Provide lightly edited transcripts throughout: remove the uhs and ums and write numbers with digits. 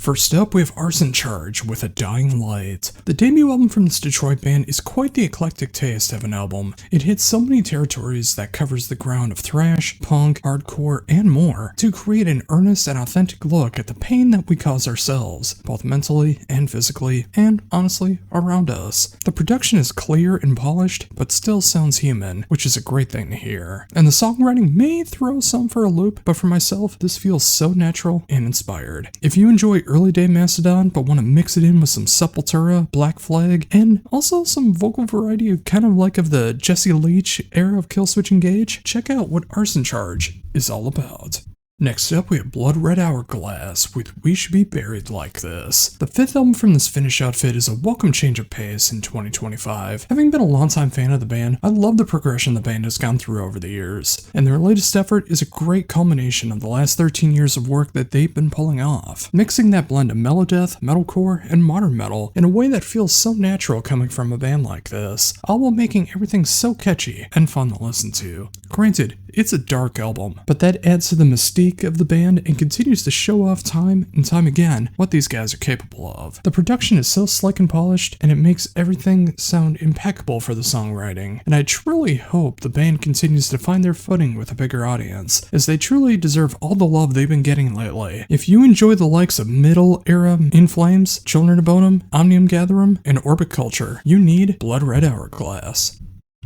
First up, we have Arson Charge with A Dying Light. The debut album from this Detroit band is quite the eclectic taste of an album. It hits so many territories that covers the ground of thrash, punk, hardcore, and more to create an earnest and authentic look at the pain that we cause ourselves, both mentally and physically, and honestly, around us. The production is clear and polished, but still sounds human, which is a great thing to hear. And the songwriting may throw some for a loop, but for myself, this feels so natural and inspired. If you enjoy early day Mastodon, but want to mix it in with some Sepultura, Black Flag, and also some vocal variety kind of like of the Jesse Leach era of Killswitch Engage, check out what Arson Charge is all about. Next up, we have Blood Red Hourglass with We Should Be Buried Like This. The fifth album from this Finnish outfit is a welcome change of pace in 2025. Having been a longtime fan of the band, I love the progression the band has gone through over the years, and their latest effort is a great culmination of the last 13 years of work that they've been pulling off, mixing that blend of melodeath, metalcore, and modern metal in a way that feels so natural coming from a band like this, all while making everything so catchy and fun to listen to. Granted, it's a dark album, but that adds to the mystique of the band and continues to show off time and time again what these guys are capable of. The production is so slick and polished, and it makes everything sound impeccable for the songwriting, and I truly hope the band continues to find their footing with a bigger audience, as they truly deserve all the love they've been getting lately. If you enjoy the likes of middle era In Flames, Children of Bodom, Omnium Gatherum, and Orbit Culture, you need Blood Red Hourglass.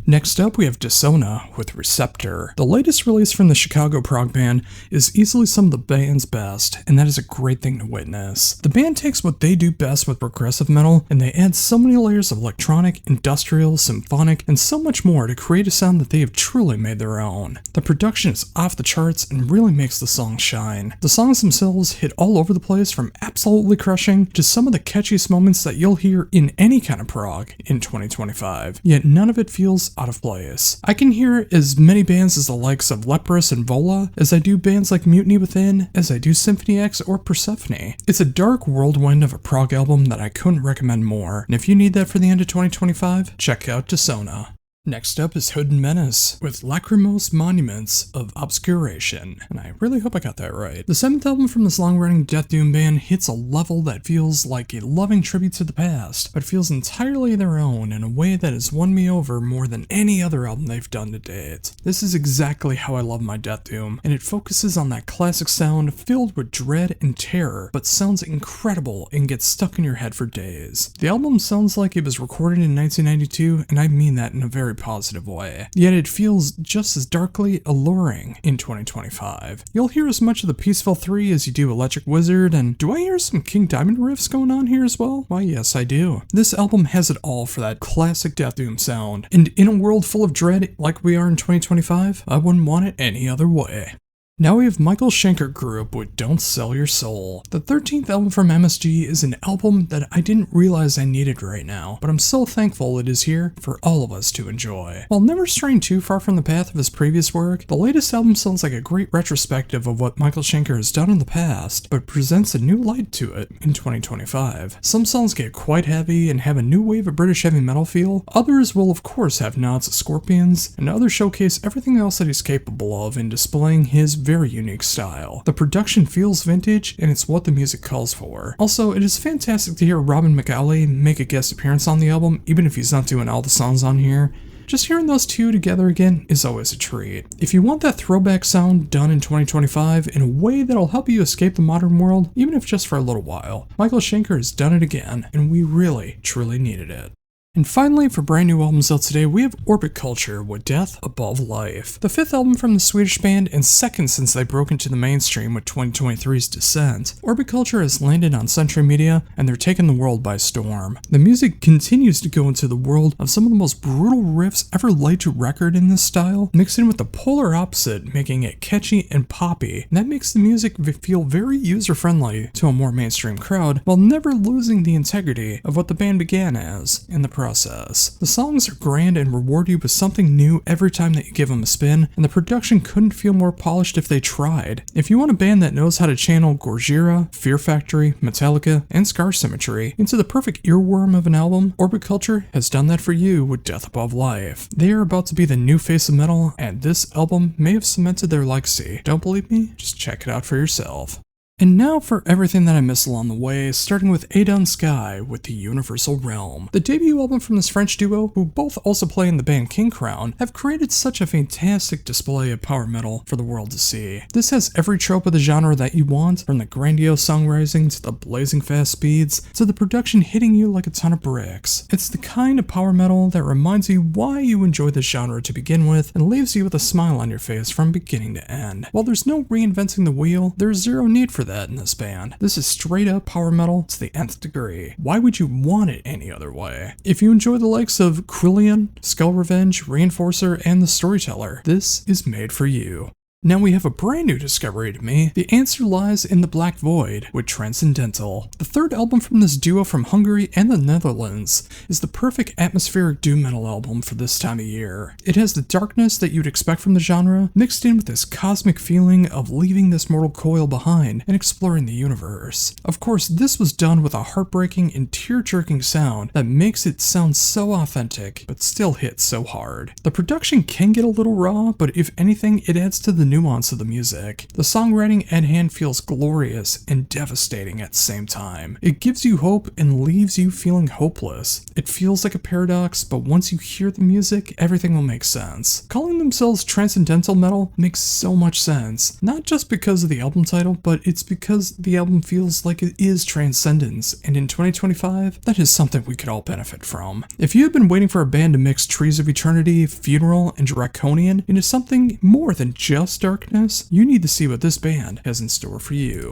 Next up, we have Dissona with Receptor. The latest release from the Chicago prog band is easily some of the band's best, and that is a great thing to witness. The band takes what they do best with progressive metal, and they add so many layers of electronic, industrial, symphonic, and so much more to create a sound that they have truly made their own. The production is off the charts and really makes the songs shine. The songs themselves hit all over the place, from absolutely crushing to some of the catchiest moments that you'll hear in any kind of prog in 2025, yet none of it feels out of place. I can hear as many bands as the likes of Leprous and Vola, as I do bands like Mutiny Within, as I do Symphony X or Persephone. It's a dark whirlwind of a prog album that I couldn't recommend more, and if you need that for the end of 2025, check out Dissona. Next up is Hood and Menace with Lachrymose Monuments of Obscuration, and I really hope I got that right. The seventh album from this long-running death doom band hits a level that feels like a loving tribute to the past, but feels entirely their own in a way that has won me over more than any other album they've done to date. This is exactly how I love my death doom, and it focuses on that classic sound filled with dread and terror, but sounds incredible and gets stuck in your head for days. The album sounds like it was recorded in 1992, and I mean that in a very positive way, yet it feels just as darkly alluring in 2025. You'll hear as much of the Peaceful 3 as you do Electric Wizard, and do I hear some King Diamond riffs going on here as well? Why, yes, I do. This album has it all for that classic death doom sound, and in a world full of dread like we are in 2025, I wouldn't want it any other way. Now we have Michael Schenker Group with Don't Sell Your Soul. The 13th album from MSG is an album that I didn't realize I needed right now, but I'm so thankful it is here for all of us to enjoy. While never straying too far from the path of his previous work, the latest album sounds like a great retrospective of what Michael Schenker has done in the past, but presents a new light to it in 2025. Some songs get quite heavy and have a new wave of British heavy metal feel, others will of course have nods to Scorpions, and others showcase everything else that he's capable of in displaying his very unique style. The production feels vintage, and it's what the music calls for. Also, it is fantastic to hear Robin McAuley make a guest appearance on the album, even if he's not doing all the songs on here. Just hearing those two together again is always a treat. If you want that throwback sound done in 2025 in a way that'll help you escape the modern world, even if just for a little while, Michael Schenker has done it again, and we really, truly needed it. And finally, for brand new albums out today, we have Orbit Culture with Death Above Life. The fifth album from the Swedish band, and second since they broke into the mainstream with 2023's Descent. Orbit Culture has landed on Century Media, and they're taking the world by storm. The music continues to go into the world of some of the most brutal riffs ever laid to record in this style, mixed in with the polar opposite, making it catchy and poppy. And that makes the music feel very user-friendly to a more mainstream crowd, while never losing the integrity of what the band began as in the process. The songs are grand and reward you with something new every time that you give them a spin, and the production couldn't feel more polished if they tried. If you want a band that knows how to channel Gojira, Fear Factory, Metallica, and Scar Symmetry into the perfect earworm of an album, Orbit Culture has done that for you with Death Above Life. They are about to be the new face of metal, and this album may have cemented their legacy. Don't believe me? Just check it out for yourself. And now for everything that I missed along the way, starting with Adon Sky with the Universal Realm. The debut album from this French duo, who both also play in the band King Crown, have created such a fantastic display of power metal for the world to see. This has every trope of the genre that you want, from the grandiose songwriting to the blazing fast speeds, to the production hitting you like a ton of bricks. It's the kind of power metal that reminds you why you enjoy this genre to begin with, and leaves you with a smile on your face from beginning to end. While there's no reinventing the wheel, there's zero need for that in this band. This is straight up power metal to the nth degree. Why would you want it any other way? If you enjoy the likes of Quillian, Skull Revenge, Reinforcer, and The Storyteller, this is made for you. Now we have a brand new discovery to me. The answer lies in the Black Void with Transcendental. The third album from this duo from Hungary and the Netherlands is the perfect atmospheric doom metal album for this time of year. It has the darkness that you'd expect from the genre, mixed in with this cosmic feeling of leaving this mortal coil behind and exploring the universe. Of course, this was done with a heartbreaking and tear-jerking sound that makes it sound so authentic, but still hits so hard. The production can get a little raw, but if anything, it adds to the nuance of the music. The songwriting at hand feels glorious and devastating at the same time. It gives you hope and leaves you feeling hopeless. It feels like a paradox, but once you hear the music, everything will make sense. Calling themselves transcendental metal makes so much sense, not just because of the album title, but it's because the album feels like it is transcendence, and in 2025, that is something we could all benefit from. If you have been waiting for a band to mix Trees of Eternity, Funeral, and Draconian into something more than just darkness, you need to see what this band has in store for you.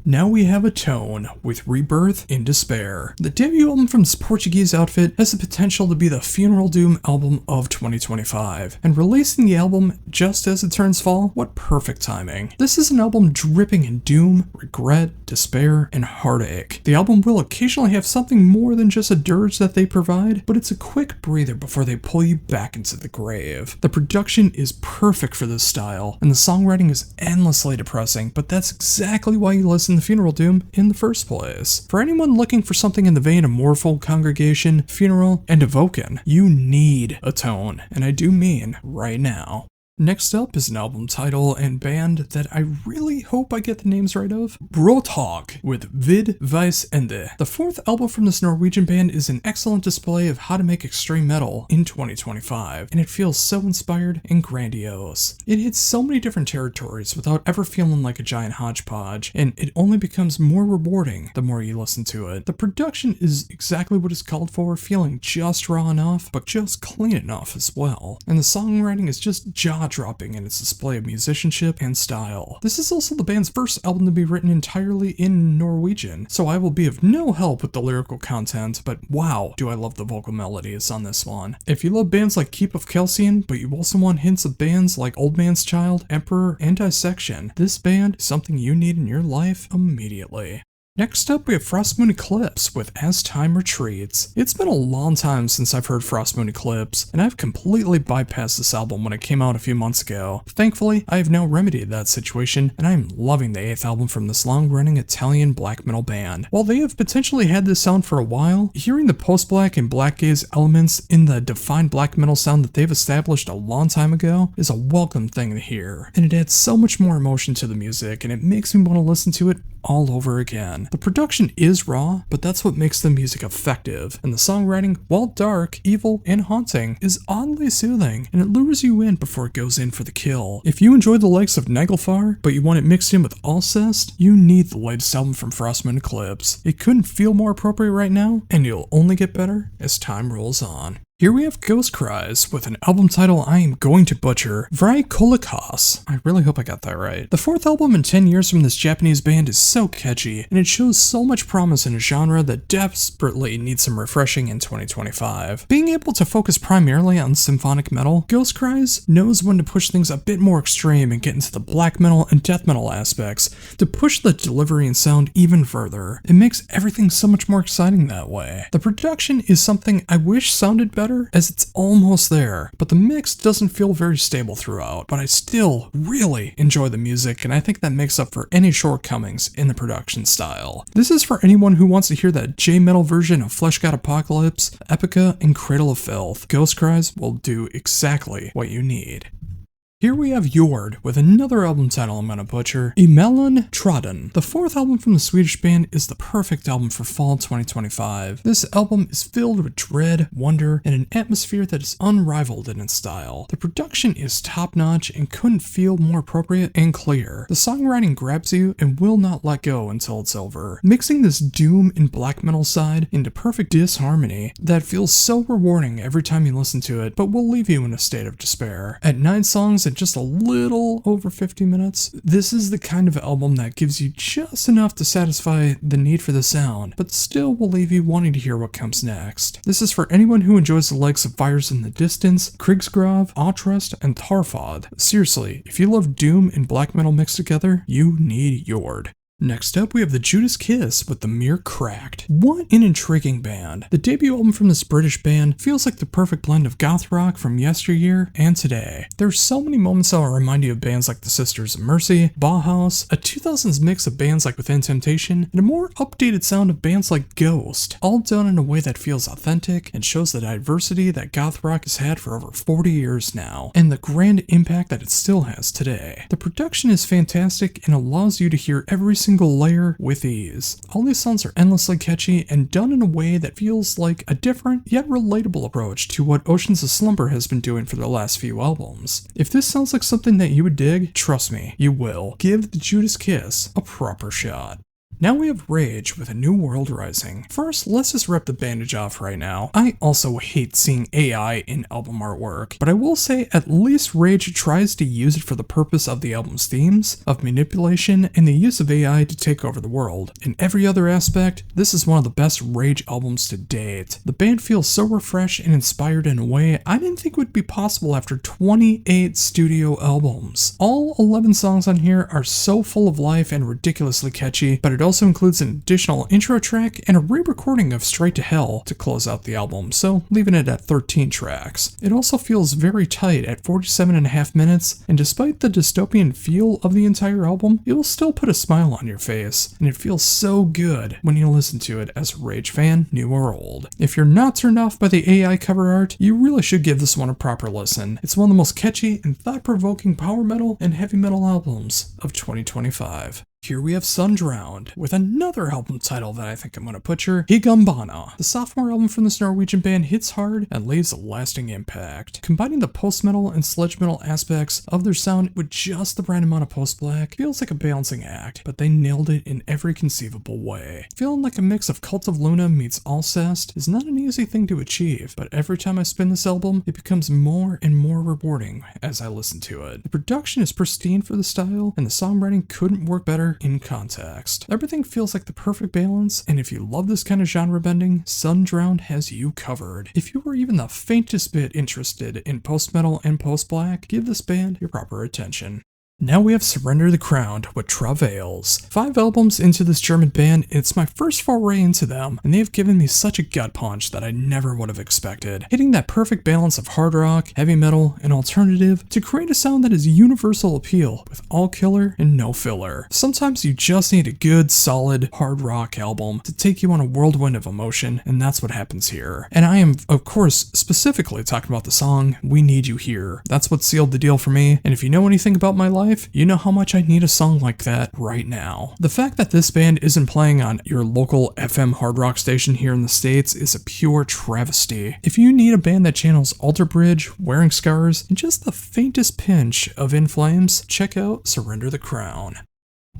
Now we have Atone with Rebirth in Despair. The debut album from this Portuguese outfit has the potential to be the funeral doom album of 2025, and releasing the album just as it turns fall, what perfect timing. This is an album dripping in doom, regret, despair, and heartache. The album will occasionally have something more than just a dirge that they provide, but it's a quick breather before they pull you back into the grave. The production is perfect for this style, and the songwriting is endlessly depressing, but that's exactly why you listen to Funeral Doom in the first place. For anyone looking for something in the vein of Mournful, Congregation, Funeral, and Evoken, you need Atone, and I do mean right now. Next up is an album title and band that I really hope I get the names right of. Brothog with Vid Vice Ende. The fourth album from this Norwegian band is an excellent display of how to make extreme metal in 2025, and it feels so inspired and grandiose. It hits so many different territories without ever feeling like a giant hodgepodge, and it only becomes more rewarding the more you listen to it. The production is exactly what is called for, feeling just raw enough, but just clean enough as well. And the songwriting is just jaw-dropping in its display of musicianship and style. This is also the band's first album to be written entirely in Norwegian, so I will be of no help with the lyrical content, but wow, do I love the vocal melodies on this one. If you love bands like Keep of Kelsian, but you also want hints of bands like Old Man's Child, Emperor, and Dissection, this band is something you need in your life immediately. Next up, we have Frost Moon Eclipse with As Time Retreats. It's been a long time since I've heard Frost Moon Eclipse, and I've completely bypassed this album when it came out a few months ago. Thankfully, I have now remedied that situation, and I am loving the 8th album from this long-running Italian black metal band. While they have potentially had this sound for a while, hearing the post-black and black gaze elements in the defined black metal sound that they've established a long time ago is a welcome thing to hear, and it adds so much more emotion to the music, and it makes me want to listen to it all over again. The production is raw, but that's what makes the music effective, and the songwriting, while dark, evil, and haunting, is oddly soothing, and it lures you in before it goes in for the kill. If you enjoy the likes of Nagelfar, but you want it mixed in with Alcest, you need the latest album from Frost Moon Eclipse. It couldn't feel more appropriate right now, and it'll only get better as time rolls on. Here we have Ghost Cries with an album title I am going to butcher, Vrykolikas. I really hope I got that right. The fourth album in 10 years from this Japanese band is so catchy, and it shows so much promise in a genre that desperately needs some refreshing in 2025. Being able to focus primarily on symphonic metal, Ghost Cries knows when to push things a bit more extreme and get into the black metal and death metal aspects to push the delivery and sound even further. It makes everything so much more exciting that way. The production is something I wish sounded better, as it's almost there, but the mix doesn't feel very stable throughout, but I still really enjoy the music, and I think that makes up for any shortcomings in the production style. This is for anyone who wants to hear that J-metal version of Flesh God Apocalypse, Epica, and Cradle of Filth. Ghost Cries will do exactly what you need. Here we have Jord with another album title I'm gonna butcher, Emellan Trodden. The fourth album from the Swedish band is the perfect album for fall 2025. This album is filled with dread, wonder, and an atmosphere that is unrivaled in its style. The production is top-notch and couldn't feel more appropriate and clear. The songwriting grabs you and will not let go until it's over, mixing this doom and black metal side into perfect disharmony that feels so rewarding every time you listen to it, but will leave you in a state of despair. At 9 songs and just a little over 50 minutes, this is the kind of album that gives you just enough to satisfy the need for the sound, but still will leave you wanting to hear what comes next. This is for anyone who enjoys the likes of Fires in the Distance, Krigsgrav, Atrust, and Tarfod. Seriously, if you love doom and black metal mixed together, you need Jord. Next up, we have the Judas Kiss with The Mere Cracked. What an intriguing band. The debut album from this British band feels like the perfect blend of goth rock from yesteryear and today. There's so many moments that will remind you of bands like the Sisters of Mercy, Bauhaus, a 2000s mix of bands like Within Temptation, and a more updated sound of bands like Ghost, all done in a way that feels authentic and shows the diversity that goth rock has had for over 40 years now, and the grand impact that it still has today. The production is fantastic and allows you to hear every single layer with ease. All these songs are endlessly catchy and done in a way that feels like a different yet relatable approach to what Oceans of Slumber has been doing for the last few albums. If this sounds like something that you would dig, trust me, you will. Give the Judas Kiss a proper shot. Now we have Rage with A New World Rising. First, let's just rip the bandage off right now. I also hate seeing AI in album artwork, but I will say at least Rage tries to use it for the purpose of the album's themes, of manipulation, and the use of AI to take over the world. In every other aspect, this is one of the best Rage albums to date. The band feels so refreshed and inspired in a way I didn't think would be possible after 28 studio albums. All 11 songs on here are so full of life and ridiculously catchy, but it also includes an additional intro track and a re-recording of Straight to Hell to close out the album, so leaving it at 13 tracks. It also feels very tight at 47.5 minutes, and despite the dystopian feel of the entire album, it will still put a smile on your face, and it feels so good when you listen to it as a Rage fan, new or old. If you're not turned off by the AI cover art, you really should give this one a proper listen. It's one of the most catchy and thought-provoking power metal and heavy metal albums of 2025. Here we have Sundrowned, with another album title that I think I'm going to butcher, Higambana. The sophomore album from this Norwegian band hits hard and leaves a lasting impact. Combining the post-metal and sludge metal aspects of their sound with just the right amount of post-black feels like a balancing act, but they nailed it in every conceivable way. Feeling like a mix of Cult of Luna meets Alcest is not an easy thing to achieve, but every time I spin this album, it becomes more and more rewarding as I listen to it. The production is pristine for the style, and the songwriting couldn't work better in context. Everything feels like the perfect balance, and if you love this kind of genre bending, Sundrowned has you covered. If you were even the faintest bit interested in post-metal and post-black, give this band your proper attention. Now we have Surrender the Crown with Travails. 5 albums into this German band, it's my first foray into them, and they've given me such a gut punch that I never would have expected, hitting that perfect balance of hard rock, heavy metal, and alternative to create a sound that is universal appeal with all killer and no filler. Sometimes you just need a good, solid, hard rock album to take you on a whirlwind of emotion, and that's what happens here. And I am, of course, specifically talking about the song We Need You Here. That's what sealed the deal for me, and if you know anything about my life, you know how much I need a song like that right now. The fact that this band isn't playing on your local FM hard rock station here in the States is a pure travesty. If you need a band that channels Alter Bridge, Wearing Scars, and just the faintest pinch of In Flames, check out Surrender the Crown.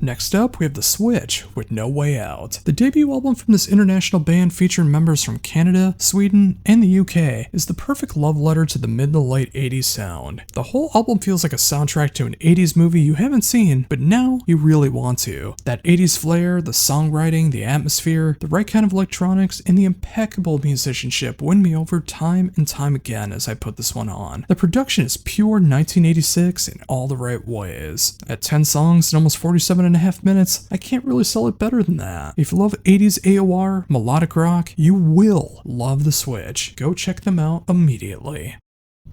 Next up, we have The Switch with No Way Out. The debut album from this international band featuring members from Canada, Sweden, and the UK is the perfect love letter to the mid to late 80s sound. The whole album feels like a soundtrack to an 80s movie you haven't seen, but now you really want to. That 80s flair, the songwriting, the atmosphere, the right kind of electronics, and the impeccable musicianship win me over time and time again as I put this one on. The production is pure 1986 in all the right ways. At 10 songs and almost 47.5 minutes, I can't really sell it better than that. If you love 80s AOR, melodic rock, you will love The Switch. Go check them out immediately.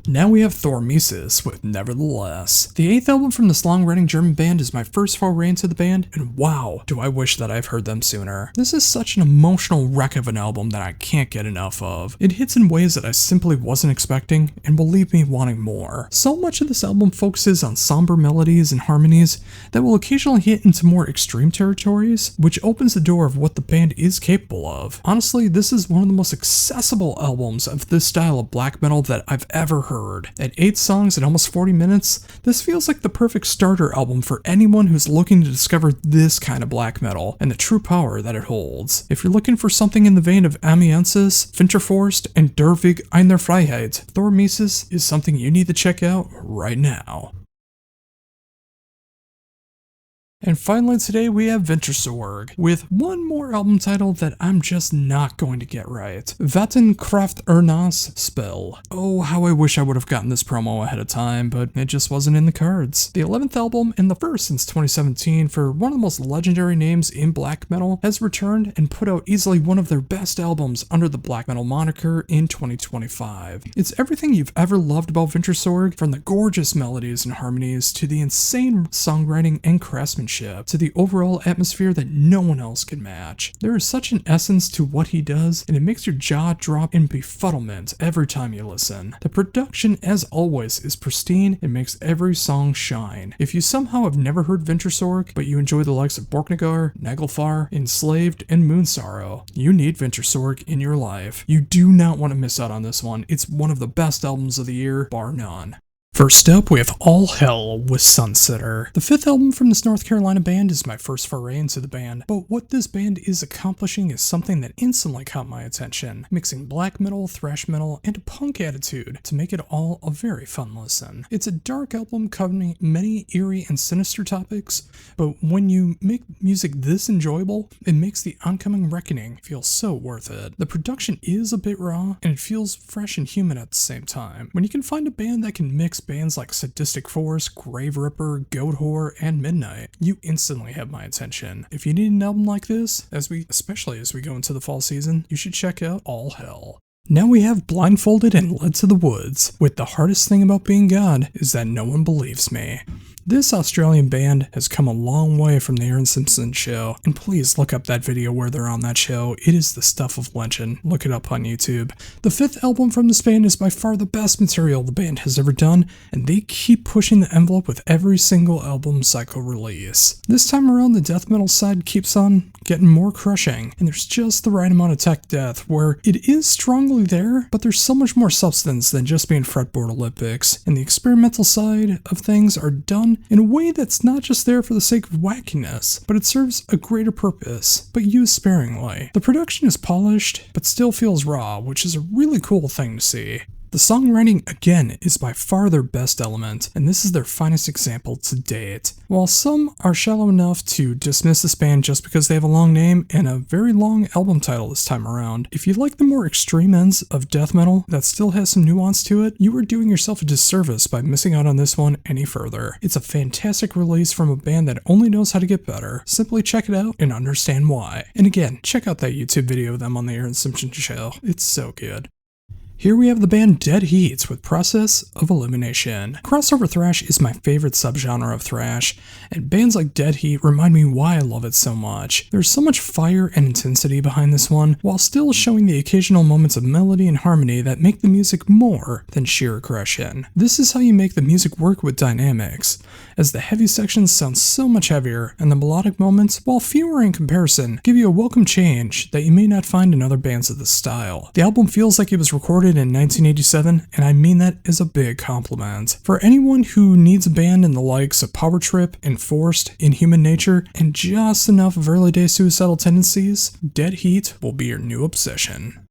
Now we have Thormesis with Nevertheless. The 8th album from this long-running German band is my first foray into the band, and wow, do I wish that I've heard them sooner. This is such an emotional wreck of an album that I can't get enough of. It hits in ways that I simply wasn't expecting, and will leave me wanting more. So much of this album focuses on somber melodies and harmonies that will occasionally hit into more extreme territories, which opens the door of what the band is capable of. Honestly, this is one of the most accessible albums of this style of black metal that I've ever heard. At 8 songs and almost 40 minutes, this feels like the perfect starter album for anyone who's looking to discover this kind of black metal and the true power that it holds. If you're looking for something in the vein of Amiensis, Finterforst, and Der Weg einer Freiheit, Thormesis is something you need to check out right now. And finally today we have Wintersorg, with one more album title that I'm just not going to get right. Vattenkraft Ernas Spell. Oh, how I wish I would have gotten this promo ahead of time, but it just wasn't in the cards. The 11th album, and the first since 2017 for one of the most legendary names in black metal, has returned and put out easily one of their best albums under the black metal moniker in 2025. It's everything you've ever loved about Wintersorg, from the gorgeous melodies and harmonies to the insane songwriting and craftsmanship, to the overall atmosphere that no one else can match. There is such an essence to what he does, and it makes your jaw drop in befuddlement every time you listen. The production, as always, is pristine and makes every song shine. If you somehow have never heard Wintersorg, but you enjoy the likes of Borknagar, Nagelfar, Enslaved, and Moonsorrow, you need Wintersorg in your life. You do not want to miss out on this one. It's one of the best albums of the year, bar none. First up, we have All Hell with Sunsetter. The 5th album from this North Carolina band is my first foray into the band, but what this band is accomplishing is something that instantly caught my attention, mixing black metal, thrash metal, and a punk attitude to make it all a very fun listen. It's a dark album covering many eerie and sinister topics, but when you make music this enjoyable, it makes the oncoming reckoning feel so worth it. The production is a bit raw, and it feels fresh and human at the same time. When you can find a band that can mix bands like Sadistic Force, Grave Ripper, Goat Whore, and Midnight, you instantly have my attention. If you need an album like this, especially as we go into the fall season, you should check out All Hell. Now we have Blindfolded and Led to the Woods, with The Hardest Thing About Being God is That No One Believes Me. This Australian band has come a long way from the Aaron Simpson show, and please look up that video where they're on that show. It is the stuff of legend. Look it up on YouTube. The 5th album from this band is by far the best material the band has ever done, and they keep pushing the envelope with every single album cycle release. This time around, the death metal side keeps on getting more crushing, and there's just the right amount of tech death where it is strongly there, but there's so much more substance than just being fretboard Olympics, and the experimental side of things are done in a way that's not just there for the sake of wackiness, but it serves a greater purpose, but used sparingly. The production is polished, but still feels raw, which is a really cool thing to see. The songwriting, again, is by far their best element, and this is their finest example to date. While some are shallow enough to dismiss this band just because they have a long name and a very long album title this time around, if you like the more extreme ends of death metal that still has some nuance to it, you are doing yourself a disservice by missing out on this one any further. It's a fantastic release from a band that only knows how to get better. Simply check it out and understand why. And again, check out that YouTube video of them on the Aaron Simpson show. It's so good. Here we have the band Dead Heat with Process of Elimination. Crossover thrash is my favorite subgenre of thrash, and bands like Dead Heat remind me why I love it so much. There's so much fire and intensity behind this one, while still showing the occasional moments of melody and harmony that make the music more than sheer aggression. This is how you make the music work with dynamics, as the heavy sections sound so much heavier, and the melodic moments, while fewer in comparison, give you a welcome change that you may not find in other bands of this style. The album feels like it was recorded in 1987, and I mean that as a big compliment. For anyone who needs a band in the likes of Power Trip, Enforced, Inhuman Nature, and just enough of early day suicidal tendencies, Dead Heat will be your new obsession.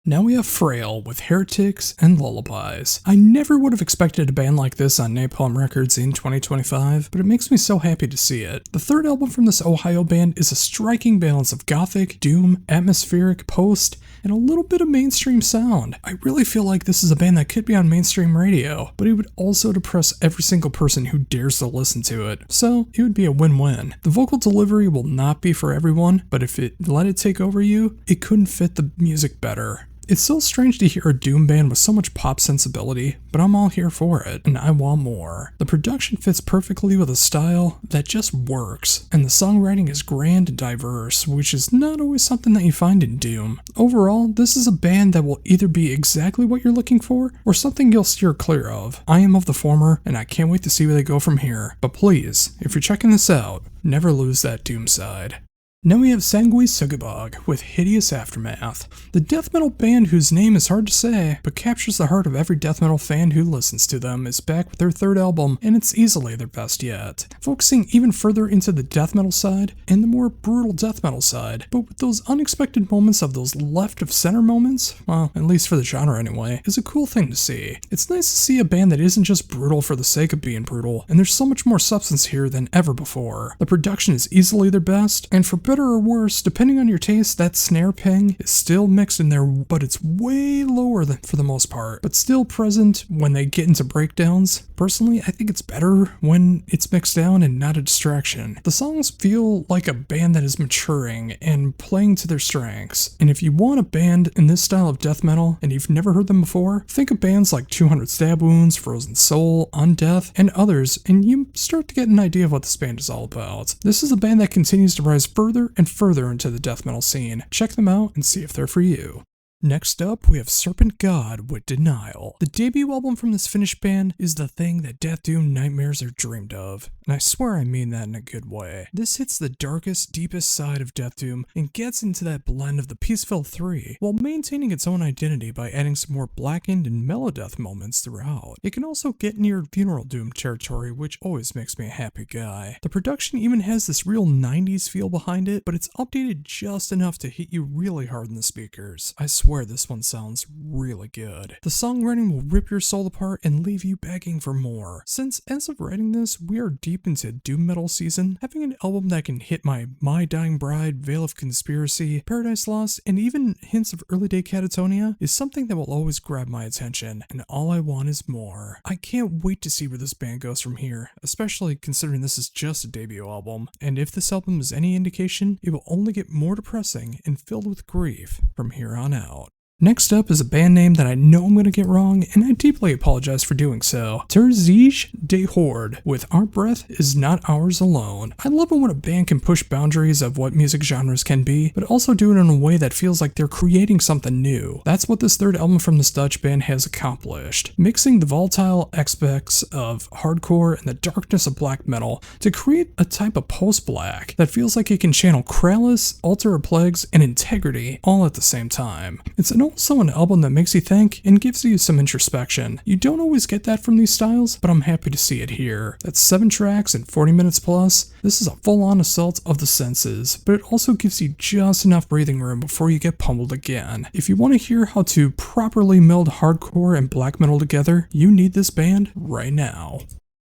Now we have Frail with Heretics and Lullabies. I never would have expected a band like this on Napalm Records in 2025, but it makes me so happy to see it. The 3rd album from this Ohio band is a striking balance of gothic, doom, atmospheric, post, and a little bit of mainstream sound. I really feel like this is a band that could be on mainstream radio, but it would also depress every single person who dares to listen to it, so it would be a win-win. The vocal delivery will not be for everyone, but if it let it take over you, it couldn't fit the music better. It's so strange to hear a doom band with so much pop sensibility, but I'm all here for it, and I want more. The production fits perfectly with a style that just works, and the songwriting is grand and diverse, which is not always something that you find in doom. Overall, this is a band that will either be exactly what you're looking for, or something you'll steer clear of. I am of the former, and I can't wait to see where they go from here. But please, if you're checking this out, never lose that doom side. Now we have Sangui Sugabog with Hideous Aftermath, the death metal band whose name is hard to say, but captures the heart of every death metal fan who listens to them, is back with their third album, and it's easily their best yet. Focusing even further into the death metal side, and the more brutal death metal side, but with those unexpected moments of those left of center moments, well, at least for the genre anyway, is a cool thing to see. It's nice to see a band that isn't just brutal for the sake of being brutal, and there's so much more substance here than ever before. The production is easily their best, and for better or worse, depending on your taste, that snare ping is still mixed in there, but it's way lower than for the most part, but still present when they get into breakdowns. Personally, I think it's better when it's mixed down and not a distraction. The songs feel like a band that is maturing and playing to their strengths, and if you want a band in this style of death metal and you've never heard them before, think of bands like 200 Stab Wounds, Frozen Soul, Undeath, and others, and you start to get an idea of what this band is all about. This is a band that continues to rise further and further into the death metal scene. Check them out and see if they're for you. Next up, we have Serpent God with Denial. The debut album from this Finnish band is the thing that death doom nightmares are dreamed of, and I swear I mean that in a good way. This hits the darkest, deepest side of death doom and gets into that blend of the Peaceful 3, while maintaining its own identity by adding some more blackened and melodeath moments throughout. It can also get near funeral doom territory, which always makes me a happy guy. The production even has this real 90s feel behind it, but it's updated just enough to hit you really hard in the speakers. I swear this one sounds really good. The songwriting will rip your soul apart and leave you begging for more. Since as of writing this, we are deep into doom metal season, having an album that can hit My Dying Bride, Veil of Conspiracy, Paradise Lost, and even hints of early day Catatonia is something that will always grab my attention, and all I want is more. I can't wait to see where this band goes from here, especially considering this is just a debut album, and if this album is any indication, it will only get more depressing and filled with grief from here on out. Next up is a band name that I know I'm going to get wrong, and I deeply apologize for doing so. Terzij de Horde with Our Breath Is Not Ours Alone. I love it when a band can push boundaries of what music genres can be, but also do it in a way that feels like they're creating something new. That's what this third album from this Dutch band has accomplished, mixing the volatile aspects of hardcore and the darkness of black metal to create a type of post-black that feels like it can channel Krallis, Altar of Plagues, and Integrity all at the same time. It's also an album that makes you think and gives you some introspection. You don't always get that from these styles, but I'm happy to see it here. That's 7 tracks and 40 minutes plus. This is a full-on assault of the senses, but it also gives you just enough breathing room before you get pummeled again. If you want to hear how to properly meld hardcore and black metal together, you need this band right now.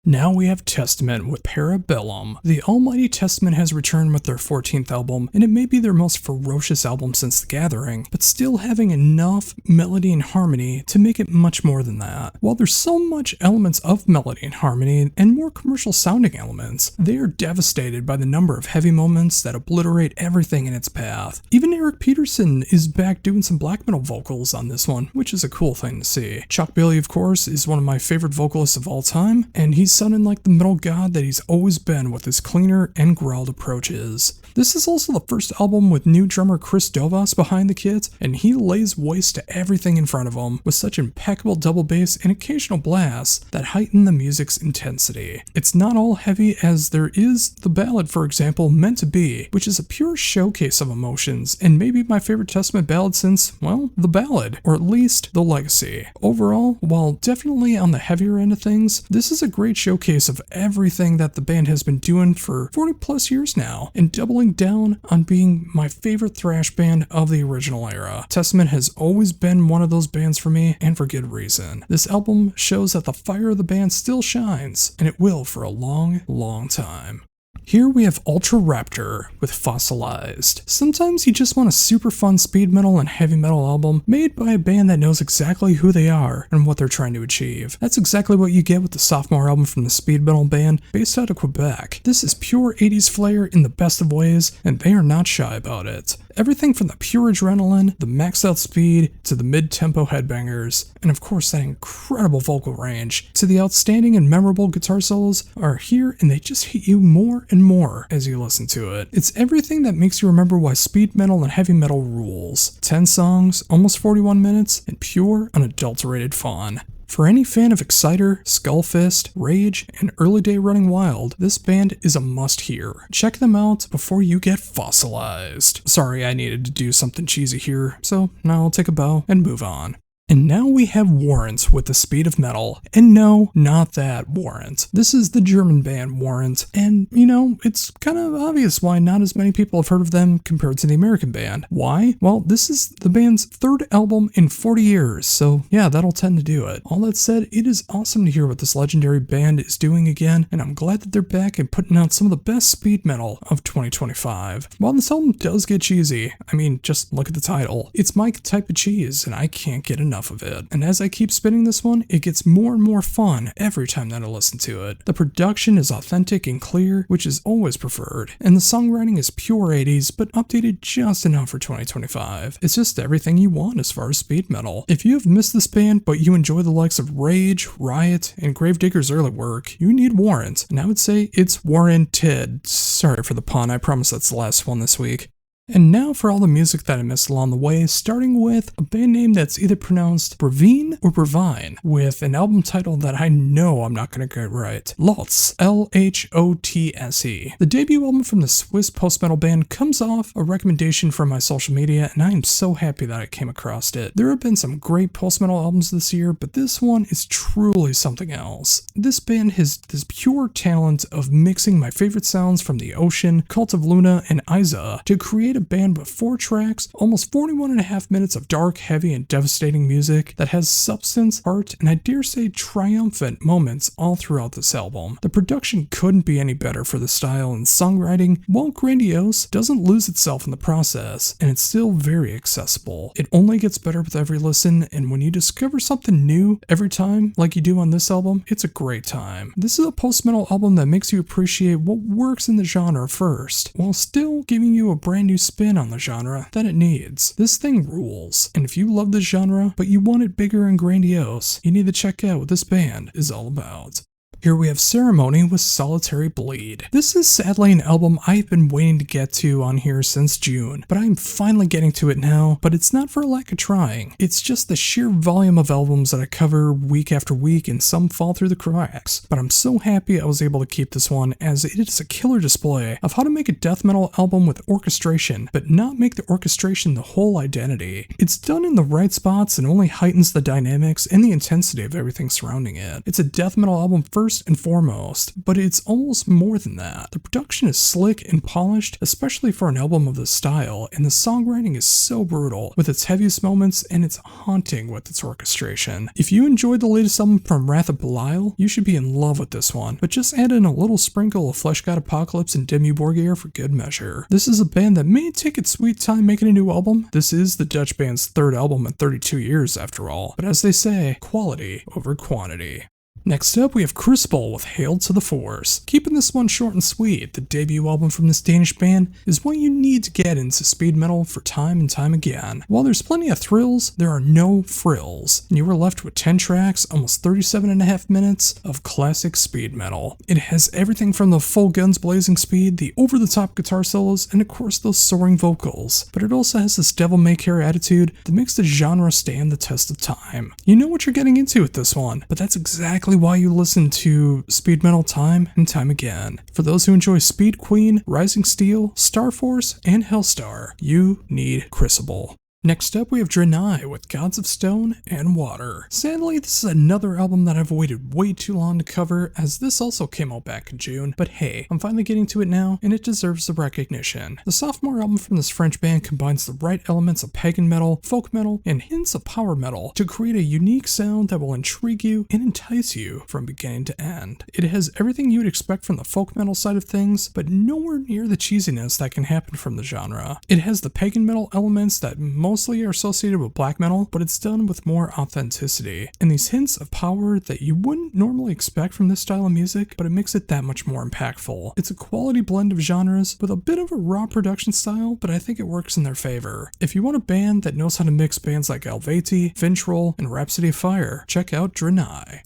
Now we have Testament with Parabellum. The almighty Testament has returned with their 14th album, and it may be their most ferocious album since The Gathering, but still having enough melody and harmony to make it much more than that. While there's so much elements of melody and harmony and more commercial sounding elements, they are devastated by the number of heavy moments that obliterate everything in its path. Even Eric Peterson is back doing some black metal vocals on this one, which is a cool thing to see. Chuck Bailey, of course, is one of my favorite vocalists of all time, and he's sounding like the metal god that he's always been with his cleaner and growled approaches. This is also the first album with new drummer Chris Dovas behind the kit, and he lays waste to everything in front of him with such impeccable double bass and occasional blasts that heighten the music's intensity. It's not all heavy, as there is the ballad, for example, Meant to Be, which is a pure showcase of emotions, and maybe my favorite Testament ballad since, well, the ballad, or at least the legacy. Overall, while definitely on the heavier end of things, this is a great showcase of everything that the band has been doing for 40 plus years now, and doubling down on being my favorite thrash band of the original era. Testament has always been one of those bands for me, and for good reason. This album shows that the fire of the band still shines, and it will for a long, long time. Here we have Ultra Raptor with Fossilized. Sometimes you just want a super fun speed metal and heavy metal album made by a band that knows exactly who they are and what they're trying to achieve. That's exactly what you get with the sophomore album from the speed metal band based out of Quebec. This is pure 80s flair in the best of ways, and they are not shy about it. Everything from the pure adrenaline, the maxed out speed, to the mid-tempo headbangers, and of course that incredible vocal range, to the outstanding and memorable guitar solos are here, and they just hit you more and more as you listen to it. It's everything that makes you remember why speed metal and heavy metal rules. 10 songs, almost 41 minutes, and pure, unadulterated fun. For any fan of Exciter, Skullfist, Rage, and Early Day Running Wild, this band is a must-hear. Check them out before you get fossilized. Sorry, I needed to do something cheesy here, so now I'll take a bow and move on. And now we have Warrant with the speed of metal. And no, not that Warrant. This is the German band Warrant, and you know, it's kind of obvious why not as many people have heard of them compared to the American band. Why? Well, this is the band's third album in 40 years, so yeah, that'll tend to do it. All that said, it is awesome to hear what this legendary band is doing again, and I'm glad that they're back and putting out some of the best speed metal of 2025. While this album does get cheesy, I mean, just look at the title. It's my type of cheese, and I can't get enough of it. And as I keep spinning this one, it gets more and more fun every time that I listen to it. The production is authentic and clear, which is always preferred, and the songwriting is pure 80s, but updated just enough for 2025. It's just everything you want as far as speed metal. If you have missed this band, but you enjoy the likes of Rage, Riot, and Gravedigger's early work, you need Warrant, and I would say it's warranted. Sorry for the pun, I promise that's the last one this week. And now for all the music that I missed along the way, starting with a band name that's either pronounced Brevine or Brevine, with an album title that I know I'm not going to get right. Lhotse, L-H-O-T-S-E. The debut album from the Swiss post-metal band comes off a recommendation from my social media, and I am so happy that I came across it. There have been some great post-metal albums this year, but this one is truly something else. This band has this pure talent of mixing my favorite sounds from The Ocean, Cult of Luna, and Isa to create a band with 4 tracks, almost 41.5 minutes of dark, heavy, and devastating music that has substance, heart, and I dare say triumphant moments all throughout this album. The production couldn't be any better for the style, and songwriting, while grandiose, doesn't lose itself in the process, and it's still very accessible. It only gets better with every listen, and when you discover something new every time, like you do on this album, it's a great time. This is a post-metal album that makes you appreciate what works in the genre first, while still giving you a brand new spin on the genre that it needs. This thing rules, and if you love this genre, but you want it bigger and grandiose, you need to check out what this band is all about. Here we have Ceremony with Solitary Bleed. This is sadly an album I've been waiting to get to on here since June, but I'm finally getting to it now, but it's not for a lack of trying. It's just the sheer volume of albums that I cover week after week, and some fall through the cracks. But I'm so happy I was able to keep this one, as it is a killer display of how to make a death metal album with orchestration, but not make the orchestration the whole identity. It's done in the right spots and only heightens the dynamics and the intensity of everything surrounding it. It's a death metal album first and foremost, but it's almost more than that. The production is slick and polished, especially for an album of this style, and the songwriting is so brutal with its heaviest moments, and it's haunting with its orchestration. If you enjoyed the latest album from Wrath of Belial, you should be in love with this one, but just add in a little sprinkle of Flesh God Apocalypse and Dimmu Borgir for good measure. This is a band that may take its sweet time making a new album. This is the Dutch band's third album in 32 years after all, but as they say, quality over quantity. Next up, we have Crucible with Hail to the Force. Keeping this one short and sweet, the debut album from this Danish band is what you need to get into speed metal for time and time again. While there's plenty of thrills, there are no frills, and you are left with 10 tracks, almost 37.5 minutes of classic speed metal. It has everything from the full guns blazing speed, the over-the-top guitar solos, and of course those soaring vocals, but it also has this devil-may-care attitude that makes the genre stand the test of time. You know what you're getting into with this one, but that's exactly why you listen to speed metal time and time again. For those who enjoy Speed Queen, Rising Steel, Star Force, and Hellstar, you need Crucible. Next up, we have Draenei with Gods of Stone and Water. Sadly, this is another album that I've waited way too long to cover, as this also came out back in June, but hey, I'm finally getting to it now, and it deserves the recognition. The sophomore album from this French band combines the right elements of pagan metal, folk metal, and hints of power metal to create a unique sound that will intrigue you and entice you from beginning to end. It has everything you would expect from the folk metal side of things, but nowhere near the cheesiness that can happen from the genre. It has the pagan metal elements that most mostly are associated with black metal, but it's done with more authenticity, and these hints of power that you wouldn't normally expect from this style of music, but it makes it that much more impactful. It's a quality blend of genres with a bit of a raw production style, but I think it works in their favor. If you want a band that knows how to mix bands like Helveti, Fintroll, and Rhapsody of Fire, check out Draenei.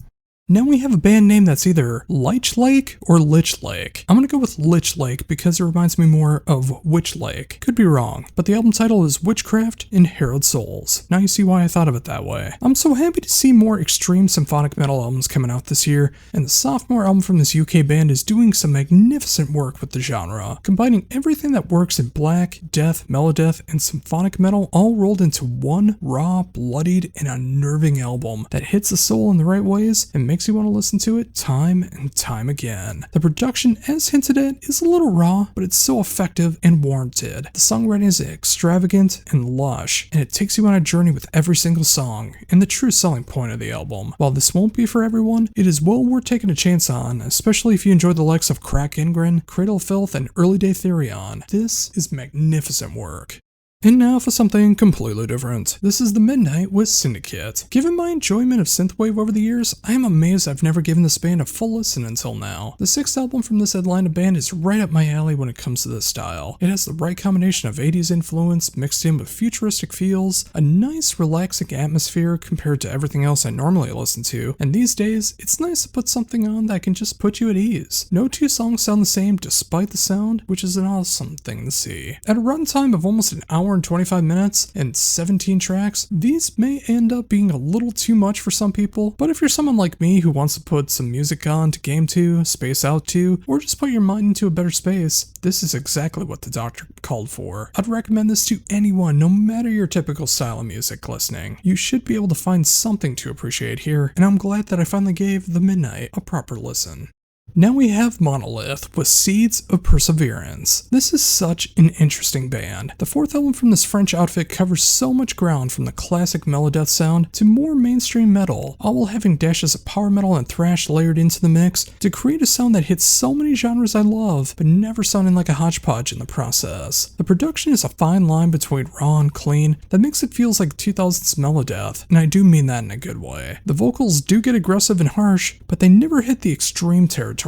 Now we have a band name that's either Lich Lake or Lich Lake. I'm gonna go with Lich Lake because it reminds me more of Witch Lake. Could be wrong, but the album title is Witchcraft in Harrowed Souls. Now you see why I thought of it that way. I'm so happy to see more extreme symphonic metal albums coming out this year, and the sophomore album from this UK band is doing some magnificent work with the genre, combining everything that works in black, death, melodeath, and symphonic metal all rolled into one raw, bloodied, and unnerving album that hits the soul in the right ways and makes you want to listen to it time and time again. The production, as hinted at, is a little raw, but it's so effective and warranted. The songwriting is extravagant and lush, and it takes you on a journey with every single song, and the true selling point of the album. While this won't be for everyone, it is well worth taking a chance on, especially if you enjoy the likes of Crack Ingrid, Cradle of Filth, and Early Day Therion. This is magnificent work. And now for something completely different. This is The Midnight with Syndicate. Given my enjoyment of synthwave over the years, I am amazed I've never given this band a full listen until now. The 6th album from this Atlanta band is right up my alley when it comes to this style. It has the right combination of 80s influence mixed in with futuristic feels, a nice relaxing atmosphere compared to everything else I normally listen to, and these days, it's nice to put something on that can just put you at ease. No two songs sound the same despite the sound, which is an awesome thing to see. At a runtime of almost an hour and 25 minutes and 17 tracks, these may end up being a little too much for some people, but if you're someone like me who wants to put some music on to game to, space out to, or just put your mind into a better space, this is exactly what the doctor called for. I'd recommend this to anyone, no matter your typical style of music listening. You should be able to find something to appreciate here, and I'm glad that I finally gave The Midnight a proper listen. Now we have Monolith with Seeds of Perseverance. This is such an interesting band. The 4th album from this French outfit covers so much ground from the classic melodeath sound to more mainstream metal, all while having dashes of power metal and thrash layered into the mix to create a sound that hits so many genres I love, but never sounding like a hodgepodge in the process. The production is a fine line between raw and clean that makes it feels like 2000s melodeath, and I do mean that in a good way. The vocals do get aggressive and harsh, but they never hit the extreme territory.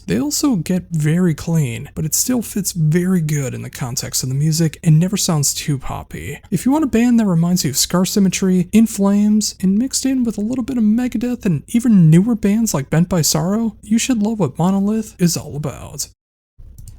They also get very clean, but it still fits very good in the context of the music and never sounds too poppy. If you want a band that reminds you of Scar Symmetry, In Flames, and mixed in with a little bit of Megadeth and even newer bands like Bent by Sorrow, you should love what Monolith is all about.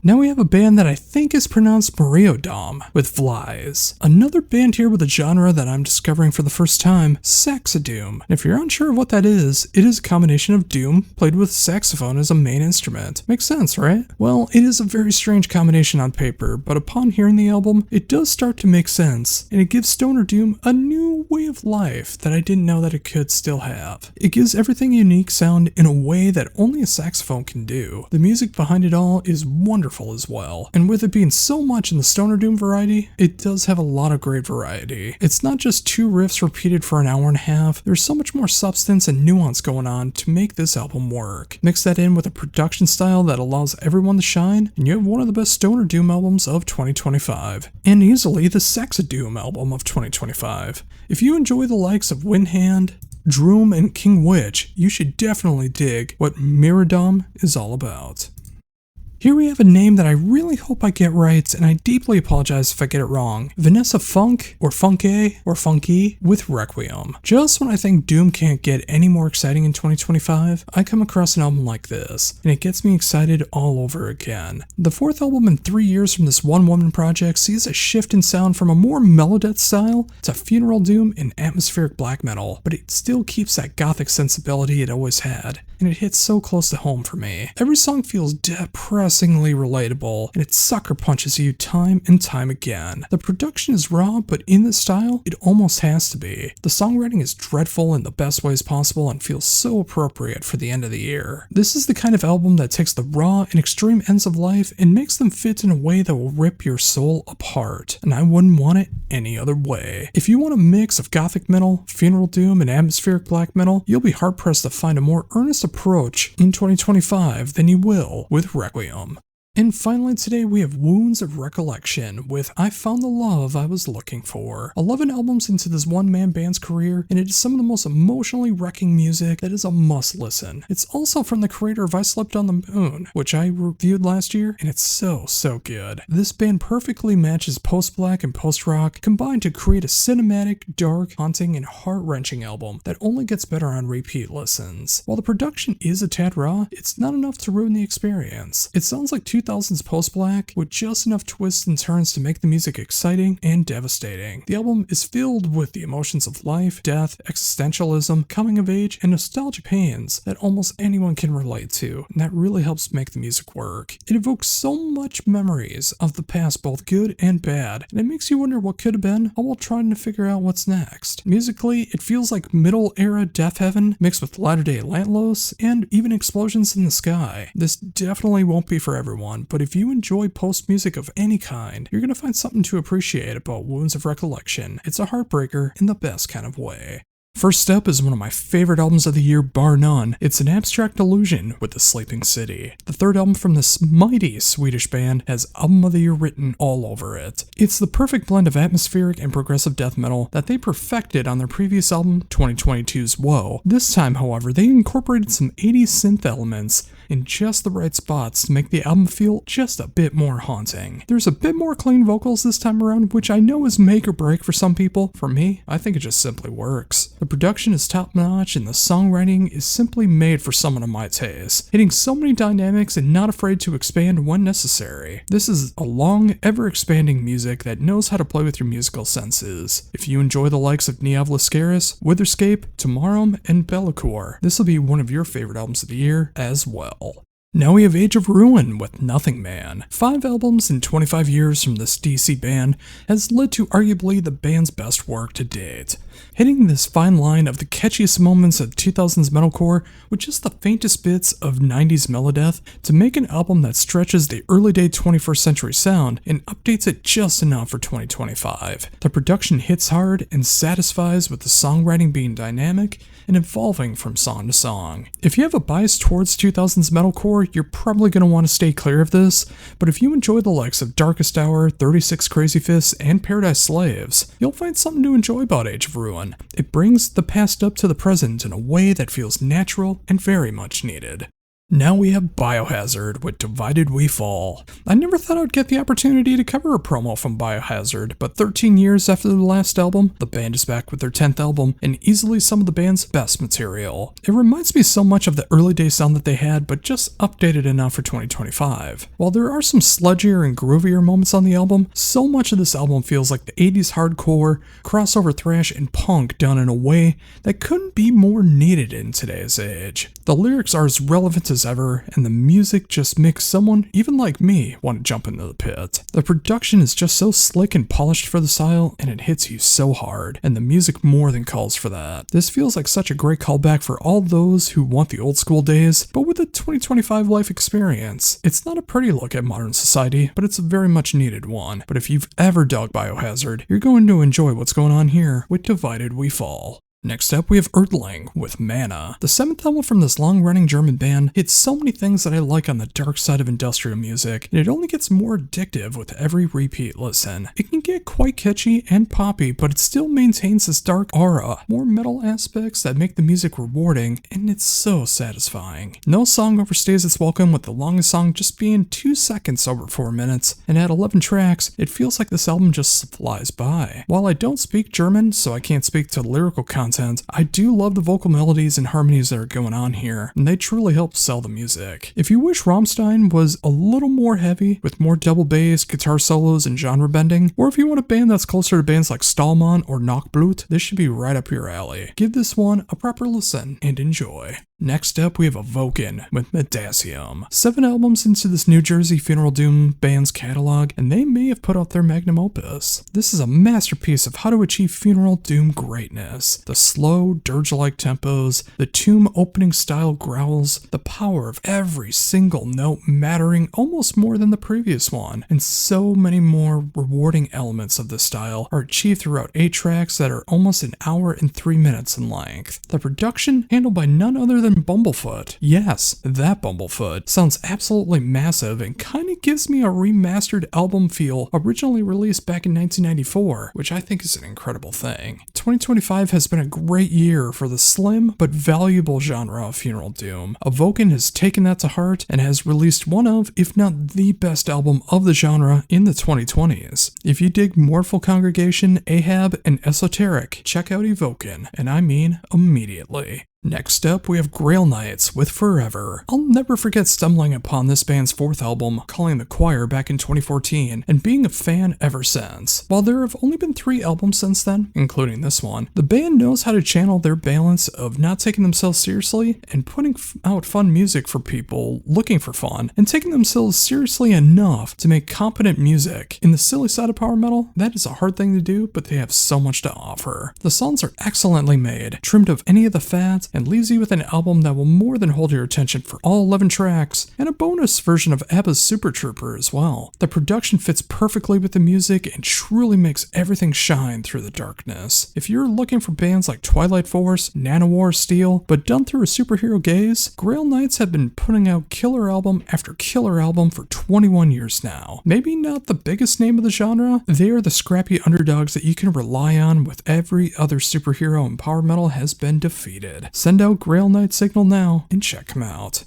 Now we have a band that I think is pronounced Mariodom with Flies. Another band here with a genre that I'm discovering for the first time, Saxodoom. And if you're unsure of what that is, it is a combination of doom played with saxophone as a main instrument. Makes sense, right? Well, it is a very strange combination on paper, but upon hearing the album, it does start to make sense, and it gives stoner doom a new way of life that I didn't know that it could still have. It gives everything a unique sound in a way that only a saxophone can do. The music behind it all is wonderful as well, and with it being so much in the stoner doom variety, it does have a lot of great variety. It's not just 2 riffs repeated for an hour and a half, there's so much more substance and nuance going on to make this album work. Mix that in with a production style that allows everyone to shine, and you have one of the best stoner doom albums of 2025, and easily the Saxodoom album of 2025. If you enjoy the likes of Windhand, Droom, and King Witch, you should definitely dig what Mariodom is all about. Here we have a name that I really hope I get right, and I deeply apologize if I get it wrong. Vanessa Funk, or Funke, or Funky, with Requiem. Just when I think doom can't get any more exciting in 2025, I come across an album like this, and it gets me excited all over again. The 4th album in 3 years from this one-woman project sees a shift in sound from a more melodeath style to funeral doom and atmospheric black metal, but it still keeps that gothic sensibility it always had, and it hits so close to home for me. Every song feels depressingly relatable, and it sucker punches you time and time again. The production is raw, but in this style, it almost has to be. The songwriting is dreadful in the best ways possible and feels so appropriate for the end of the year. This is the kind of album that takes the raw and extreme ends of life and makes them fit in a way that will rip your soul apart, and I wouldn't want it any other way. If you want a mix of gothic metal, funeral doom, and atmospheric black metal, you'll be hard-pressed to find a more earnest approach in 2025 than you will with Requiem. And finally today we have Wounds of Recollection with I Found the Love I Was Looking For. 11 albums into this one-man band's career, and it is some of the most emotionally wrecking music that is a must listen. It's also from the creator of I Slept on the Moon, which I reviewed last year, and it's so good. This band perfectly matches post-black and post-rock, combined to create a cinematic, dark, haunting, and heart-wrenching album that only gets better on repeat listens. While the production is a tad raw, it's not enough to ruin the experience. It sounds like 2000s post-black with just enough twists and turns to make the music exciting and devastating. The album is filled with the emotions of life, death, existentialism, coming of age, and nostalgic pains that almost anyone can relate to, and that really helps make the music work. It evokes so much memories of the past, both good and bad, and it makes you wonder what could have been, all while trying to figure out what's next. Musically, it feels like middle-era Death Heaven mixed with latter-day Lantlos, and even explosions in the sky. This definitely won't be for everyone, but if you enjoy post-music of any kind, you're gonna find something to appreciate about Wounds of Recollection. It's a heartbreaker in the best kind of way. First up is one of my favorite albums of the year, bar none. It's an abstract illusion with The Sleeping City. The third album from this mighty Swedish band has Album of the Year written all over it. It's the perfect blend of atmospheric and progressive death metal that they perfected on their previous album, 2022's Woe. This time, however, they incorporated some 80s synth elements in just the right spots to make the album feel just a bit more haunting. There's a bit more clean vocals this time around, which I know is make or break for some people. For me, I think it just simply works. The production is top notch and the songwriting is simply made for someone of my taste, hitting so many dynamics and not afraid to expand when necessary. This is a long, ever-expanding music that knows how to play with your musical senses. If you enjoy the likes of Niamh Lascaris, Witherscape, Tomarum, and Bellacore, this will be one of your favorite albums of the year as well. Now we have Age of Ruin with Nothing Man. 5 albums in 25 years from this DC band has led to arguably the band's best work to date, hitting this fine line of the catchiest moments of 2000s metalcore with just the faintest bits of 90s melodeath to make an album that stretches the early day 21st century sound and updates it just enough for 2025. The production hits hard and satisfies with the songwriting being dynamic and evolving from song to song. If you have a bias towards 2000s metalcore, you're probably going to want to stay clear of this, but if you enjoy the likes of Darkest Hour, 36 Crazy Fists, and Paradise Slaves, you'll find something to enjoy about Age of Ruin. It brings the past up to the present in a way that feels natural and very much needed. Now we have Biohazard with Divided We Fall. I never thought I'd get the opportunity to cover a promo from Biohazard, but 13 years after the last album, the band is back with their 10th album and easily some of the band's best material. It reminds me so much of the early day sound that they had, but just updated enough for 2025. While there are some sludgier and groovier moments on the album, so much of this album feels like the 80s hardcore, crossover thrash, and punk done in a way that couldn't be more needed in today's age. The lyrics are as relevant as ever, and the music just makes someone, even like me, want to jump into the pit. The production is just so slick and polished for the style, and it hits you so hard, and the music more than calls for that. This feels like such a great callback for all those who want the old school days, but with a 2025 life experience. It's not a pretty look at modern society, but it's a very much needed one. But if you've ever dug Biohazard, you're going to enjoy what's going on here with Divided We Fall. Next up, we have Erdling with Mana. The 7th album from this long-running German band hits so many things that I like on the dark side of industrial music, and it only gets more addictive with every repeat listen. It can get quite catchy and poppy, but it still maintains this dark aura, more metal aspects that make the music rewarding, and it's so satisfying. No song overstays its welcome, with the longest song just being 2 seconds over 4 minutes, and at 11 tracks, it feels like this album just flies by. While I don't speak German, so I can't speak to lyrical content, I do love the vocal melodies and harmonies that are going on here, and they truly help sell the music. If you wish Rammstein was a little more heavy, with more double bass, guitar solos, and genre bending, or if you want a band that's closer to bands like Stallman or Knockblut, this should be right up your alley. Give this one a proper listen and enjoy. Next up, we have Awoken with Medasium. 7 albums into this New Jersey Funeral Doom band's catalog, and they may have put out their magnum opus. This is a masterpiece of how to achieve Funeral Doom greatness. The slow, dirge-like tempos, the tomb opening style growls, the power of every single note mattering almost more than the previous one, and so many more rewarding elements of this style are achieved throughout 8 tracks that are almost an hour and 3 minutes in length. The production, handled by none other than than Bumblefoot. Yes, that Bumblefoot sounds absolutely massive and kinda gives me a remastered album feel originally released back in 1994, which I think is an incredible thing. 2025 has been a great year for the slim but valuable genre of funeral doom. Evoken has taken that to heart and has released one of, if not the best album of the genre in the 2020s. If you dig Mournful Congregation, Ahab, and Esoteric, check out Evoken, and I mean immediately. Next up, we have Grail Knights with Forever. I'll never forget stumbling upon this band's fourth album, Calling the Choir, back in 2014, and being a fan ever since. While there have only been 3 albums since then, including this one, the band knows how to channel their balance of not taking themselves seriously and putting out fun music for people looking for fun, and taking themselves seriously enough to make competent music. In the silly side of power metal, that is a hard thing to do, but they have so much to offer. The songs are excellently made, trimmed of any of the fads, and leaves you with an album that will more than hold your attention for all 11 tracks, and a bonus version of ABBA's Super Trooper as well. The production fits perfectly with the music and truly makes everything shine through the darkness. If you're looking for bands like Twilight Force, Nanowar, Steel, but done through a superhero gaze, Grail Knights have been putting out killer album after killer album for 21 years now. Maybe not the biggest name of the genre, they are the scrappy underdogs that you can rely on with every other superhero and power metal has been defeated. Send out Grail Knight Signal now and check them out.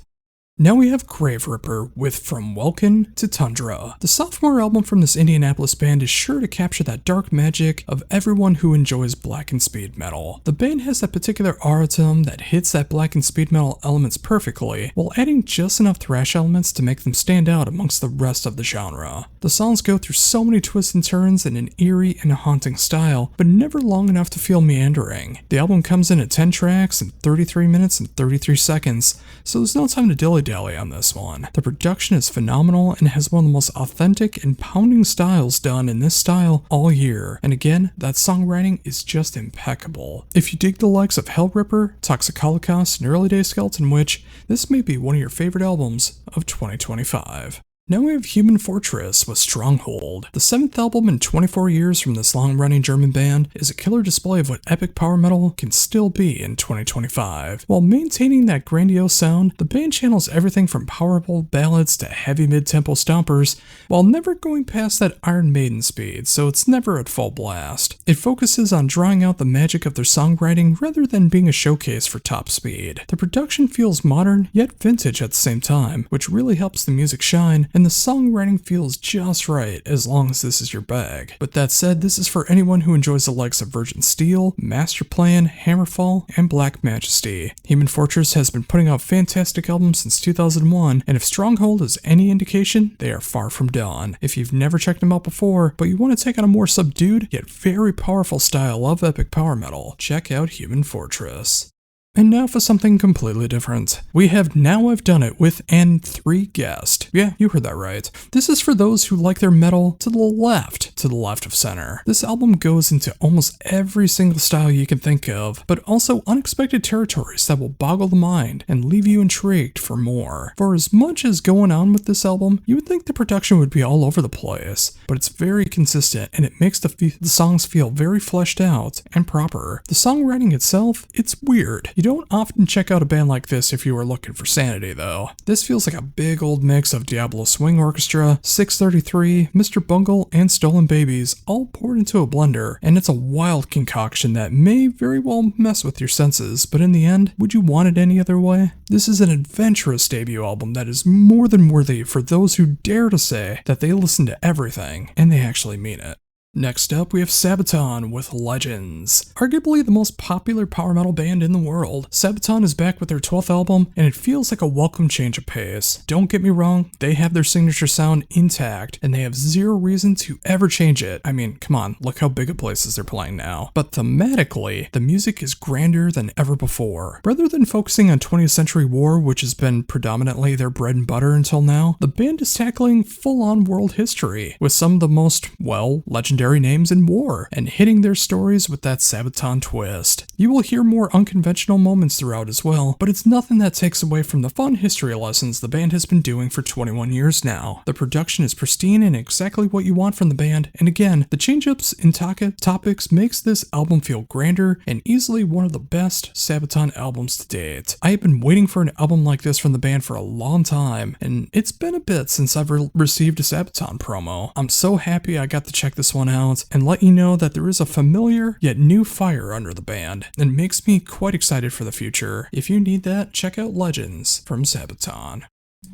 Now we have Grave Ripper with From Welkin to Tundra. The sophomore album from this Indianapolis band is sure to capture that dark magic of everyone who enjoys black and speed metal. The band has that particular aura to them that hits that black and speed metal elements perfectly, while adding just enough thrash elements to make them stand out amongst the rest of the genre. The songs go through so many twists and turns in an eerie and haunting style, but never long enough to feel meandering. The album comes in at 10 tracks and 33 minutes and 33 seconds, so there's no time to dilly-dally on this one. The production is phenomenal and has one of the most authentic and pounding styles done in this style all year, and again, that songwriting is just impeccable. If you dig the likes of Hell Ripper, Toxic Holocaust, and Early Day Skeleton Witch, this may be one of your favorite albums of 2025. Now we have Human Fortress with Stronghold. The 7th album in 24 years from this long-running German band is a killer display of what epic power metal can still be in 2025. While maintaining that grandiose sound, the band channels everything from powerful ballads to heavy mid-tempo stompers, while never going past that Iron Maiden speed, so it's never at full blast. It focuses on drawing out the magic of their songwriting rather than being a showcase for top speed. The production feels modern, yet vintage at the same time, which really helps the music shine, and the songwriting feels just right as long as this is your bag. But that said, this is for anyone who enjoys the likes of Virgin Steel, Master Plan, Hammerfall, and Black Majesty. Human Fortress has been putting out fantastic albums since 2001, and if Stronghold is any indication, they are far from done. If you've never checked them out before, but you want to take on a more subdued yet very powerful style of epic power metal, check out Human Fortress. And now for something completely different. We have Now I've Done It with and 3 guests. Yeah, you heard that right. This is for those who like their metal to the left of center. This album goes into almost every single style you can think of, but also unexpected territories that will boggle the mind and leave you intrigued for more. For as much as going on with this album, you would think the production would be all over the place, but it's very consistent and it makes the songs feel very fleshed out and proper. The songwriting itself, it's weird. You don't often check out a band like this if you are looking for sanity though. This feels like a big old mix of Diablo Swing Orchestra, 633, Mr. Bungle, and Stolen Babies all poured into a blender, and it's a wild concoction that may very well mess with your senses, but in the end, would you want it any other way? This is an adventurous debut album that is more than worthy for those who dare to say that they listen to everything, and they actually mean it. Next up, we have Sabaton with Legends. Arguably the most popular power metal band in the world, Sabaton is back with their 12th album, and it feels like a welcome change of pace. Don't get me wrong, they have their signature sound intact, and they have zero reason to ever change it. I mean, come on, look how big of places they're playing now. But thematically, the music is grander than ever before. Rather than focusing on 20th Century War, which has been predominantly their bread and butter until now, the band is tackling full-on world history, with some of the most, well, legendary legendary names in war, and hitting their stories with that Sabaton twist. You will hear more unconventional moments throughout as well, but it's nothing that takes away from the fun history lessons the band has been doing for 21 years now. The production is pristine and exactly what you want from the band, and again, the change-ups in topics makes this album feel grander and easily one of the best Sabaton albums to date. I have been waiting for an album like this from the band for a long time, and it's been a bit since I've received a Sabaton promo. I'm so happy I got to check this one out and let you know that there is a familiar yet new fire under the band, and makes me quite excited for the future. If you need that, check out Legends from Sabaton.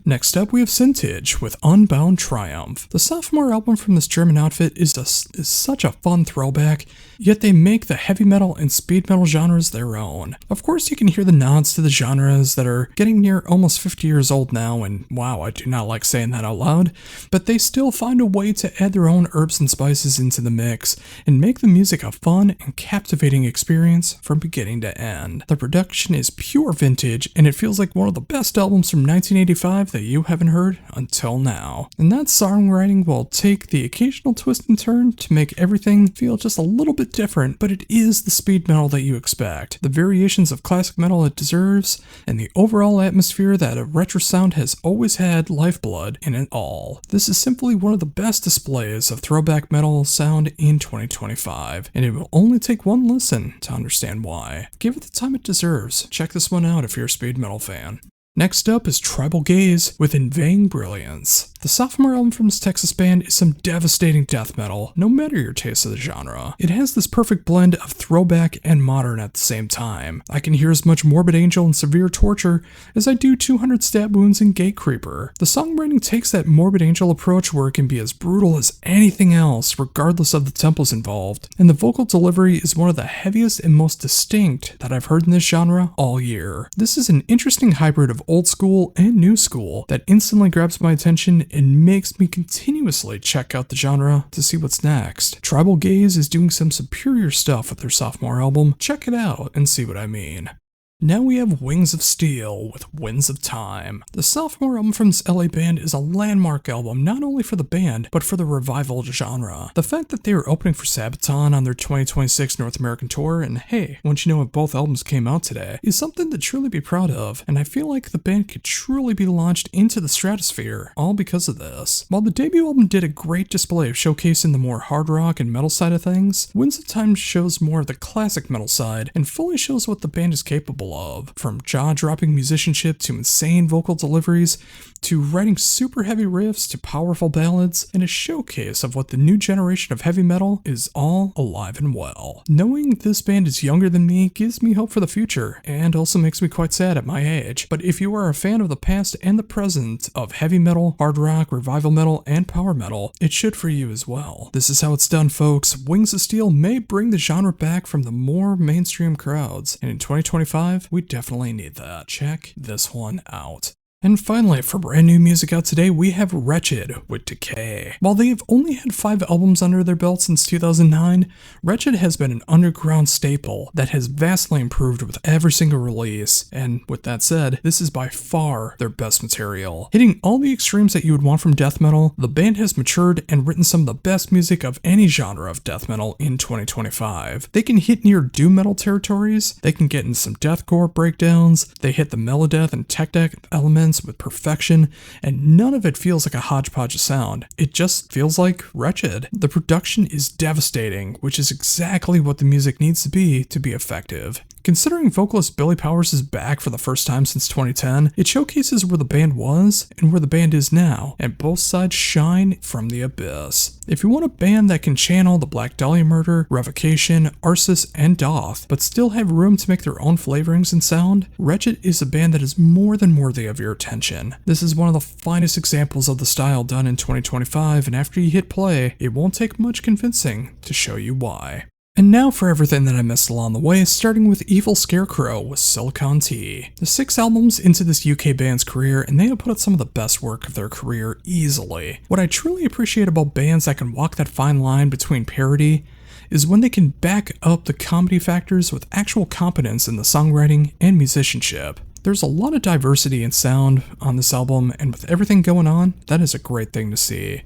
Next up, we have Sintage with Unbound Triumph. The sophomore album from this German outfit is such a fun throwback, yet they make the heavy metal and speed metal genres their own. Of course, you can hear the nods to the genres that are getting near almost 50 years old now, and wow, I do not like saying that out loud, but they still find a way to add their own herbs and spices into the mix and make the music a fun and captivating experience from beginning to end. The production is pure vintage, and it feels like one of the best albums from 1985 that you haven't heard until now. And that songwriting will take the occasional twist and turn to make everything feel just a little bit different, but it is the speed metal that you expect, the variations of classic metal it deserves, and the overall atmosphere that a retro sound has always had lifeblood in it all. This is simply one of the best displays of throwback metal sound in 2025, and it will only take one listen to understand why. Give it the time it deserves. Check this one out if you're a speed metal fan. Next up is Tribal Gaze with Inveighing Brilliance. The sophomore album from this Texas band is some devastating death metal, no matter your taste of the genre. It has this perfect blend of throwback and modern at the same time. I can hear as much Morbid Angel and Severe Torture as I do 200 Stab Wounds and Gatecreeper. The songwriting takes that Morbid Angel approach where it can be as brutal as anything else, regardless of the tempos involved, and the vocal delivery is one of the heaviest and most distinct that I've heard in this genre all year. This is an interesting hybrid of old school and new school that instantly grabs my attention and makes me continuously check out the genre to see what's next. Tribal Gaze is doing some superior stuff with their sophomore album. Check it out and see what I mean. Now we have Wings of Steel with Winds of Time. The sophomore album from this LA band is a landmark album not only for the band, but for the revival genre. The fact that they are opening for Sabaton on their 2026 North American tour, and hey, once you know if both albums came out today, is something to truly be proud of, and I feel like the band could truly be launched into the stratosphere, all because of this. While the debut album did a great display of showcasing the more hard rock and metal side of things, Winds of Time shows more of the classic metal side, and fully shows what the band is capable of, from jaw-dropping musicianship to insane vocal deliveries, to writing super heavy riffs to powerful ballads, and a showcase of what the new generation of heavy metal is all alive and well. Knowing this band is younger than me gives me hope for the future, and also makes me quite sad at my age, but if you are a fan of the past and the present of heavy metal, hard rock, revival metal, and power metal, it should for you as well. This is how it's done, folks. Wings of Steel may bring the genre back from the more mainstream crowds, and in 2025, we definitely need that. Check this one out. And finally, for brand new music out today, we have Wretched with Decay. While they have only had 5 albums under their belt since 2009, Wretched has been an underground staple that has vastly improved with every single release, and with that said, this is by far their best material. Hitting all the extremes that you would want from death metal, the band has matured and written some of the best music of any genre of death metal in 2025. They can hit near doom metal territories, they can get into some deathcore breakdowns, they hit the melodeath and tech deck elements with perfection, and none of it feels like a hodgepodge of sound. It just feels like Wretched. The production is devastating, which is exactly what the music needs to be effective. Considering vocalist Billy Powers is back for the first time since 2010, it showcases where the band was and where the band is now, and both sides shine from the abyss. If you want a band that can channel the Black Dahlia Murder, Revocation, Arsis, and Doth, but still have room to make their own flavorings and sound, Wretched is a band that is more than worthy of your attention. This is one of the finest examples of the style done in 2025, and after you hit play, it won't take much convincing to show you why. And now for everything that I missed along the way, starting with Evil Scarecrow with Silicon Tea. The 6 albums into this UK band's career, and they have put out some of the best work of their career easily. What I truly appreciate about bands that can walk that fine line between parody is when they can back up the comedy factors with actual competence in the songwriting and musicianship. There's a lot of diversity in sound on this album, and with everything going on, that is a great thing to see.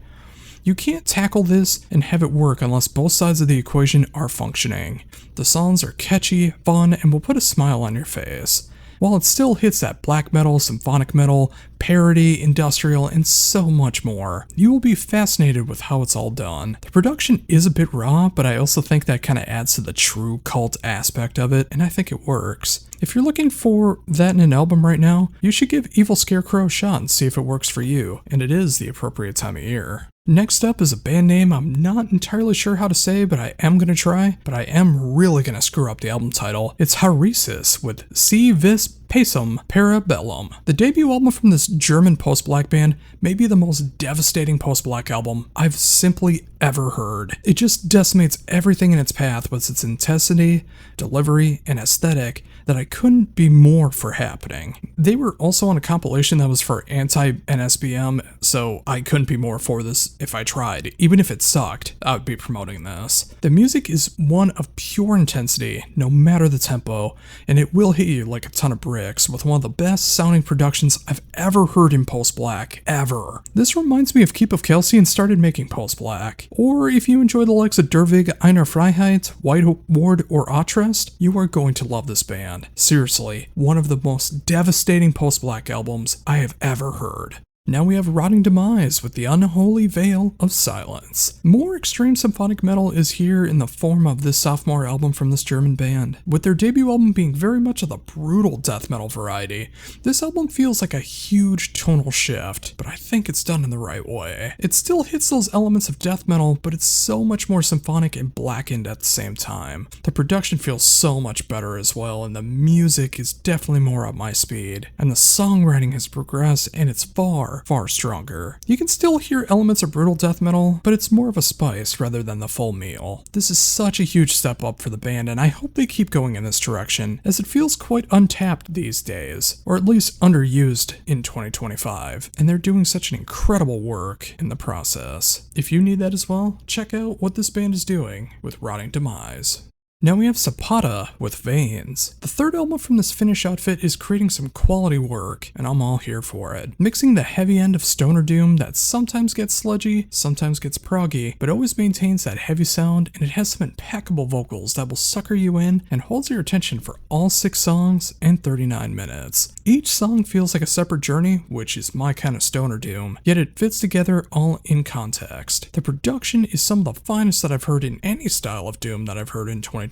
You can't tackle this and have it work unless both sides of the equation are functioning. The songs are catchy, fun, and will put a smile on your face, while it still hits that black metal, symphonic metal, parody, industrial, and so much more. You will be fascinated with how it's all done. The production is a bit raw, but I also think that kind of adds to the true cult aspect of it, and I think it works. If you're looking for that in an album right now, you should give Evil Scarecrow a shot and see if it works for you, and it is the appropriate time of year. Next up is a band name I'm not entirely sure how to say, but I am gonna try, but I am really gonna screw up the album title. It's Hauresis with Si Vis Pacem Parabellum. The debut album from this German post-black band may be the most devastating post-black album I've simply ever heard. It just decimates everything in its path with its intensity, delivery, and aesthetic that I couldn't be more for happening. They were also on a compilation that was for anti-NSBM, so I couldn't be more for this if I tried. Even if it sucked, I would be promoting this. The music is one of pure intensity, no matter the tempo, and it will hit you like a ton of bricks with one of the best sounding productions I've ever heard in post-black, ever. This reminds me of Keep of Kelsey and started making post-black. Or if you enjoy the likes of Dervig, Einer Freiheit, White Ward, or Atrest, you are going to love this band. Seriously, one of the most devastating post-black albums I have ever heard. Now we have Rotting Demise with the Unholy Veil of Silence. More extreme symphonic metal is here in the form of this sophomore album from this German band. With their debut album being very much of the brutal death metal variety, this album feels like a huge tonal shift, but I think it's done in the right way. It still hits those elements of death metal, but it's so much more symphonic and blackened at the same time. The production feels so much better as well, and the music is definitely more up my speed. And the songwriting has progressed, and it's far stronger. You can still hear elements of brutal death metal, but it's more of a spice rather than the full meal. This is such a huge step up for the band, and I hope they keep going in this direction, as it feels quite untapped these days, or at least underused in 2025, and they're doing such an incredible work in the process. If you need that as well, check out what this band is doing with Rotting Demise. Now we have Zapata with Veins. The third album from this Finnish outfit is creating some quality work, and I'm all here for it. Mixing the heavy end of stoner doom that sometimes gets sludgy, sometimes gets proggy, but always maintains that heavy sound, and it has some impeccable vocals that will sucker you in and holds your attention for all 6 songs and 39 minutes. Each song feels like a separate journey, which is my kind of stoner doom, yet it fits together all in context. The production is some of the finest that I've heard in any style of doom that I've heard in 2025.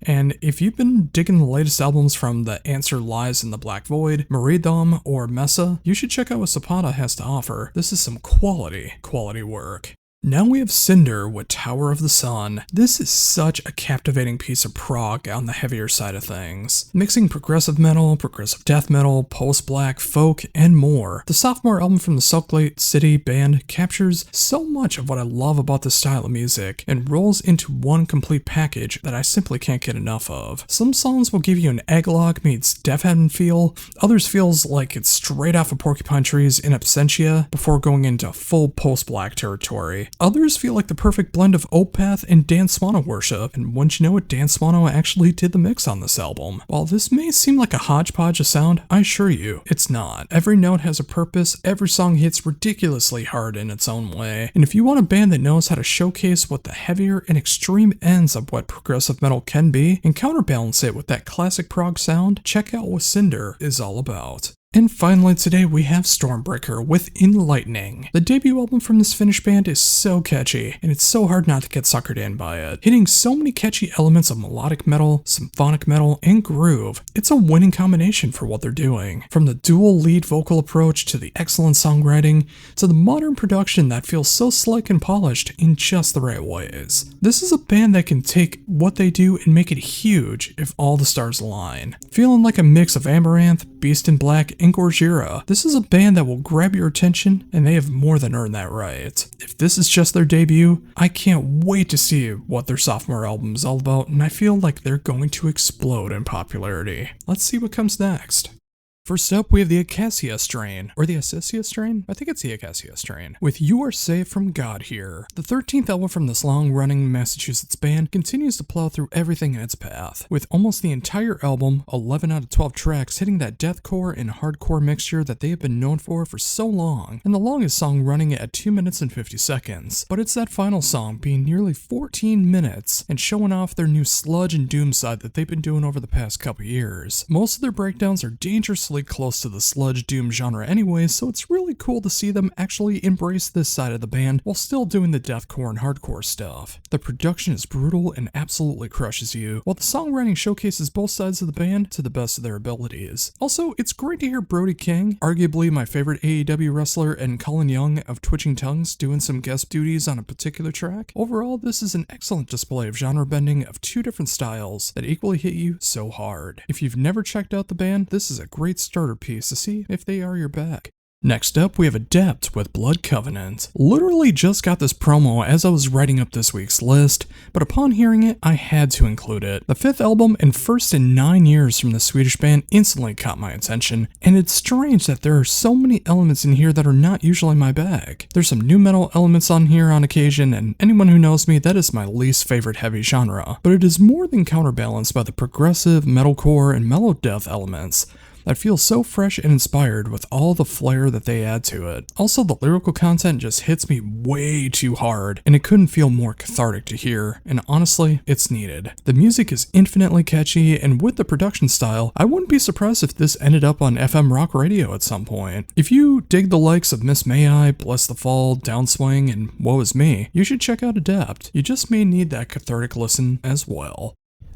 And if you've been digging the latest albums from The Answer Lies in the Black Void, Maridom, or Mesa, you should check out what Zapata has to offer. This is some quality work. Now we have Cinder with Tower of the Sun. This is such a captivating piece of prog on the heavier side of things. Mixing progressive metal, progressive death metal, post-black, folk, and more. The sophomore album from the Skullet City band captures so much of what I love about this style of music and rolls into one complete package that I simply can't get enough of. Some songs will give you an Egglog meets Death Heaven feel, others feels like it's straight off of Porcupine Tree's In Absentia before going into full post-black territory. Others feel like the perfect blend of Opeth and Dan Swano worship, and wouldn't you know it, Dan Swano actually did the mix on this album. While this may seem like a hodgepodge of sound, I assure you, it's not. Every note has a purpose, every song hits ridiculously hard in its own way, and if you want a band that knows how to showcase what the heavier and extreme ends of what progressive metal can be, and counterbalance it with that classic prog sound, check out what Cinder is all about. And finally today we have Stormbreaker with Enlightening. The debut album from this Finnish band is so catchy, and it's so hard not to get suckered in by it. Hitting so many catchy elements of melodic metal, symphonic metal, and groove, it's a winning combination for what they're doing. From the dual lead vocal approach to the excellent songwriting, to the modern production that feels so slick and polished in just the right ways. This is a band that can take what they do and make it huge if all the stars align. Feeling like a mix of Amaranth, Beast in Black, and Gorgira, this is a band that will grab your attention, and they have more than earned that right. If this is just their debut, I can't wait to see what their sophomore album is all about, and I feel like they're going to explode in popularity. Let's see what comes next. First up, we have the Acacia strain, or the Acacia strain? I think it's the Acacia strain, with You Are Safe from God Here. The 13th album from this long-running Massachusetts band continues to plow through everything in its path, with almost the entire album, 11 out of 12 tracks, hitting that deathcore and hardcore mixture that they have been known for so long, and the longest song running at 2 minutes and 50 seconds. But it's that final song being nearly 14 minutes, and showing off their new sludge and doom side that they've been doing over the past couple years. Most of their breakdowns are dangerously close to the sludge doom genre anyway, so it's really cool to see them actually embrace this side of the band while still doing the deathcore and hardcore stuff. The production is brutal and absolutely crushes you, while the songwriting showcases both sides of the band to the best of their abilities. Also, it's great to hear Brody King, arguably my favorite AEW wrestler, and Colin Young of Twitching Tongues doing some guest duties on a particular track. Overall, this is an excellent display of genre bending of two different styles that equally hit you so hard. If you've never checked out the band, this is a great starter piece to see if they are your bag. Next up, we have Adept with Blood Covenant. Literally just got this promo as I was writing up this week's list, but upon hearing it, I had to include it. The 5th album and first in 9 years from the Swedish band instantly caught my attention, and it's strange that there are so many elements in here that are not usually my bag. There's some new metal elements on here on occasion, and anyone who knows me, that is my least favorite heavy genre, but it is more than counterbalanced by the progressive, metalcore, and mellow death elements that feels so fresh and inspired with all the flair that they add to it. Also, the lyrical content just hits me way too hard, and it couldn't feel more cathartic to hear, and honestly, it's needed. The music is infinitely catchy, and with the production style, I wouldn't be surprised if this ended up on FM rock radio at some point. If you dig the likes of Miss May I, Bless the Fall, Downswing, and Woe Is Me, you should check out Adept. You just may need that cathartic listen as well.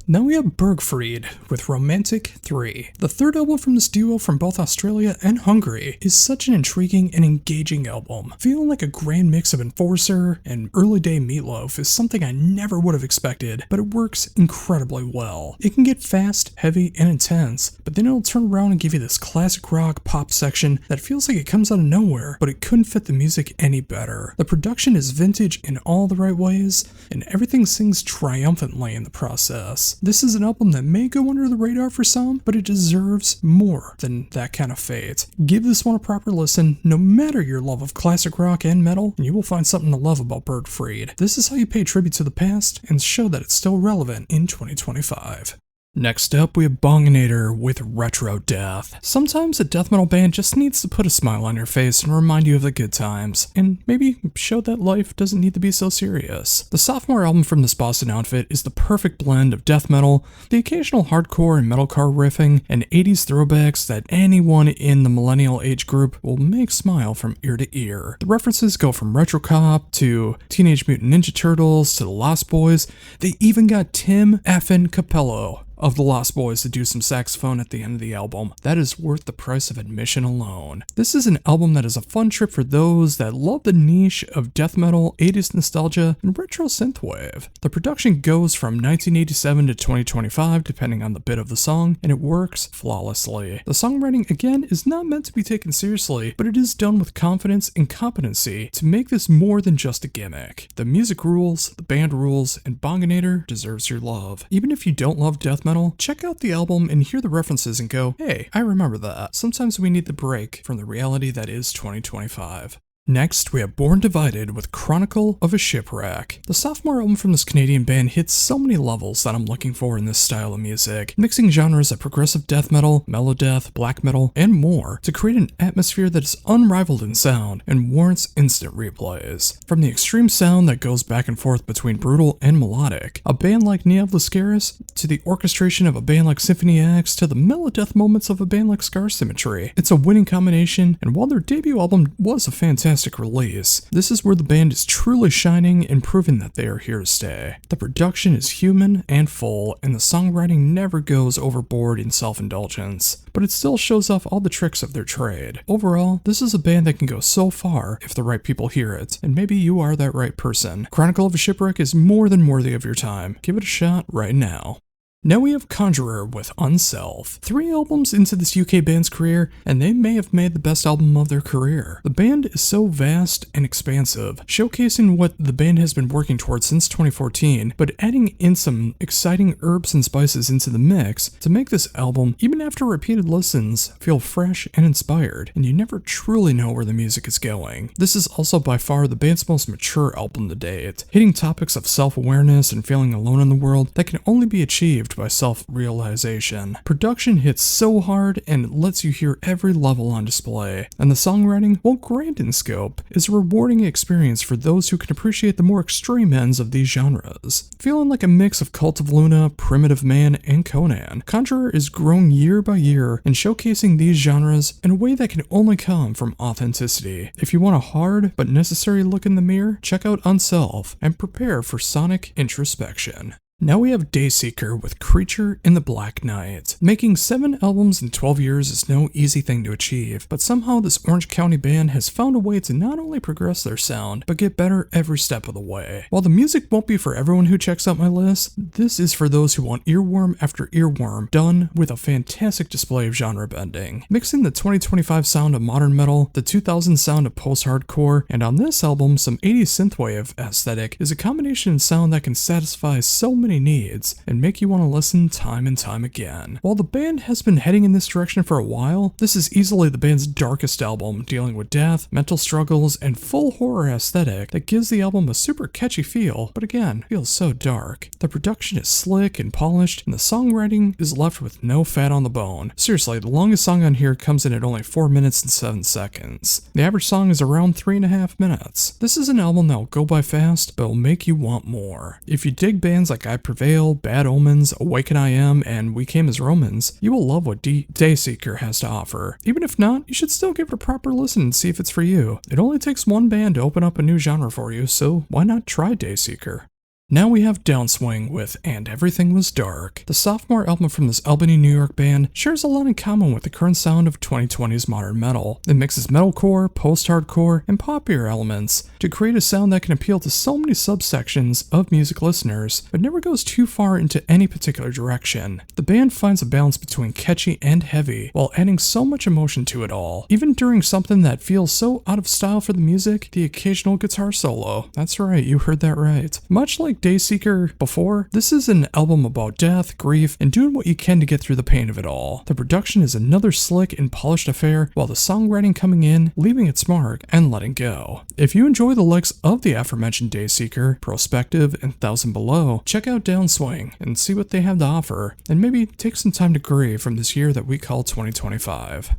Now we have Bergfried with Romantic 3. The third album from this duo from both Australia and Hungary is such an intriguing and engaging album. Feeling like a grand mix of Enforcer and early day Meatloaf is something I never would have expected, but it works incredibly well. It can get fast, heavy, and intense, but then it'll turn around and give you this classic rock pop section that feels like it comes out of nowhere, but it couldn't fit the music any better. The production is vintage in all the right ways, and everything sings triumphantly in the process. This is an album that may go under the radar for some, but it deserves more than that kind of fate. Give this one a proper listen, no matter your love of classic rock and metal, and you will find something to love about Bergfried. This is how you pay tribute to the past and show that it's still relevant in 2025. Next up, we have Bonginator with Retro Death. Sometimes a death metal band just needs to put a smile on your face and remind you of the good times, and maybe show that life doesn't need to be so serious. The sophomore album from this Boston outfit is the perfect blend of death metal, the occasional hardcore and metalcore riffing, and 80s throwbacks that anyone in the millennial age group will make smile from ear to ear. The references go from Retro Cop to Teenage Mutant Ninja Turtles to the Lost Boys. They even got Tim effin' Capello of the Lost Boys to do some saxophone at the end of the album. That is worth the price of admission alone. This is an album that is a fun trip for those that love the niche of death metal, 80s nostalgia, and retro synthwave. The production goes from 1987 to 2025 depending on the bit of the song, and it works flawlessly. The songwriting again is not meant to be taken seriously, but it is done with confidence and competency to make this more than just a gimmick. The music rules, the band rules, and Bonginator deserves your love. Even if you don't love death metal, check out the album and hear the references and go, hey, I remember that. Sometimes we need the break from the reality that is 2025. Next, we have Born Divided with Chronicle of a Shipwreck. The sophomore album from this Canadian band hits so many levels that I'm looking for in this style of music, mixing genres of progressive death metal, melodeath, black metal, and more to create an atmosphere that is unrivaled in sound and warrants instant replays. From the extreme sound that goes back and forth between brutal and melodic, a band like Neav Lascaris, to the orchestration of a band like Symphony X, to the melodeath moments of a band like Scar Symmetry. It's a winning combination, and while their debut album was a fantastic release, this is where the band is truly shining and proving that they are here to stay. The production is human and full, and the songwriting never goes overboard in self-indulgence, but it still shows off all the tricks of their trade. Overall, this is a band that can go so far if the right people hear it, and maybe you are that right person. Chronicle of a Shipwreck is more than worthy of your time. Give it a shot right now. Now we have Conjurer with Unself. 3 albums into this UK band's career, and they may have made the best album of their career. The band is so vast and expansive, showcasing what the band has been working towards since 2014, but adding in some exciting herbs and spices into the mix to make this album, even after repeated listens, feel fresh and inspired, and you never truly know where the music is going. This is also by far the band's most mature album to date, hitting topics of self-awareness and feeling alone in the world that can only be achieved by self-realization. Production hits so hard and lets you hear every level on display, and the songwriting, while grand in scope, is a rewarding experience for those who can appreciate the more extreme ends of these genres. Feeling like a mix of Cult of Luna, Primitive Man, and Conan, Conjurer is growing year by year and showcasing these genres in a way that can only come from authenticity. If you want a hard but necessary look in the mirror, check out Unself and prepare for sonic introspection. Now we have Dayseeker with Creature in the Black Night. Making 7 albums in 12 years is no easy thing to achieve, but somehow this Orange County band has found a way to not only progress their sound, but get better every step of the way. While the music won't be for everyone who checks out my list, this is for those who want earworm after earworm, done with a fantastic display of genre bending. Mixing the 2025 sound of modern metal, the 2000 sound of post-hardcore, and on this album some 80s synthwave aesthetic is a combination in sound that can satisfy so many needs and make you want to listen time and time again. While the band has been heading in this direction for a while, this is easily the band's darkest album, dealing with death, mental struggles, and full horror aesthetic that gives the album a super catchy feel, but again, feels so dark. The production is slick and polished, and the songwriting is left with no fat on the bone. Seriously, the longest song on here comes in at only 4 minutes and 7 seconds. The average song is around 3.5 minutes. This is an album that will go by fast, but will make you want more. If you dig bands like I Prevail, Bad Omens, Awaken I Am, and We Came as Romans, you will love what Dayseeker has to offer. Even if not, you should still give it a proper listen and see if it's for you. It only takes one band to open up a new genre for you, so why not try Dayseeker? Now we have Downswing with And Everything Was Dark. The sophomore album from this Albany, New York band shares a lot in common with the current sound of 2020's modern metal. It mixes metalcore, post-hardcore, and poppier elements to create a sound that can appeal to so many subsections of music listeners, but never goes too far into any particular direction. The band finds a balance between catchy and heavy, while adding so much emotion to it all. Even during something that feels so out of style for the music, the occasional guitar solo. That's right, you heard that right. Much like Dayseeker before, this is an album about death, grief, and doing what you can to get through the pain of it all. The production is another slick and polished affair, while the songwriting coming in, leaving its mark, and letting go. If you enjoy the likes of the aforementioned Dayseeker, Prospective, and Thousand Below, check out Downswing and see what they have to offer, and maybe take some time to grieve from this year that we call 2025.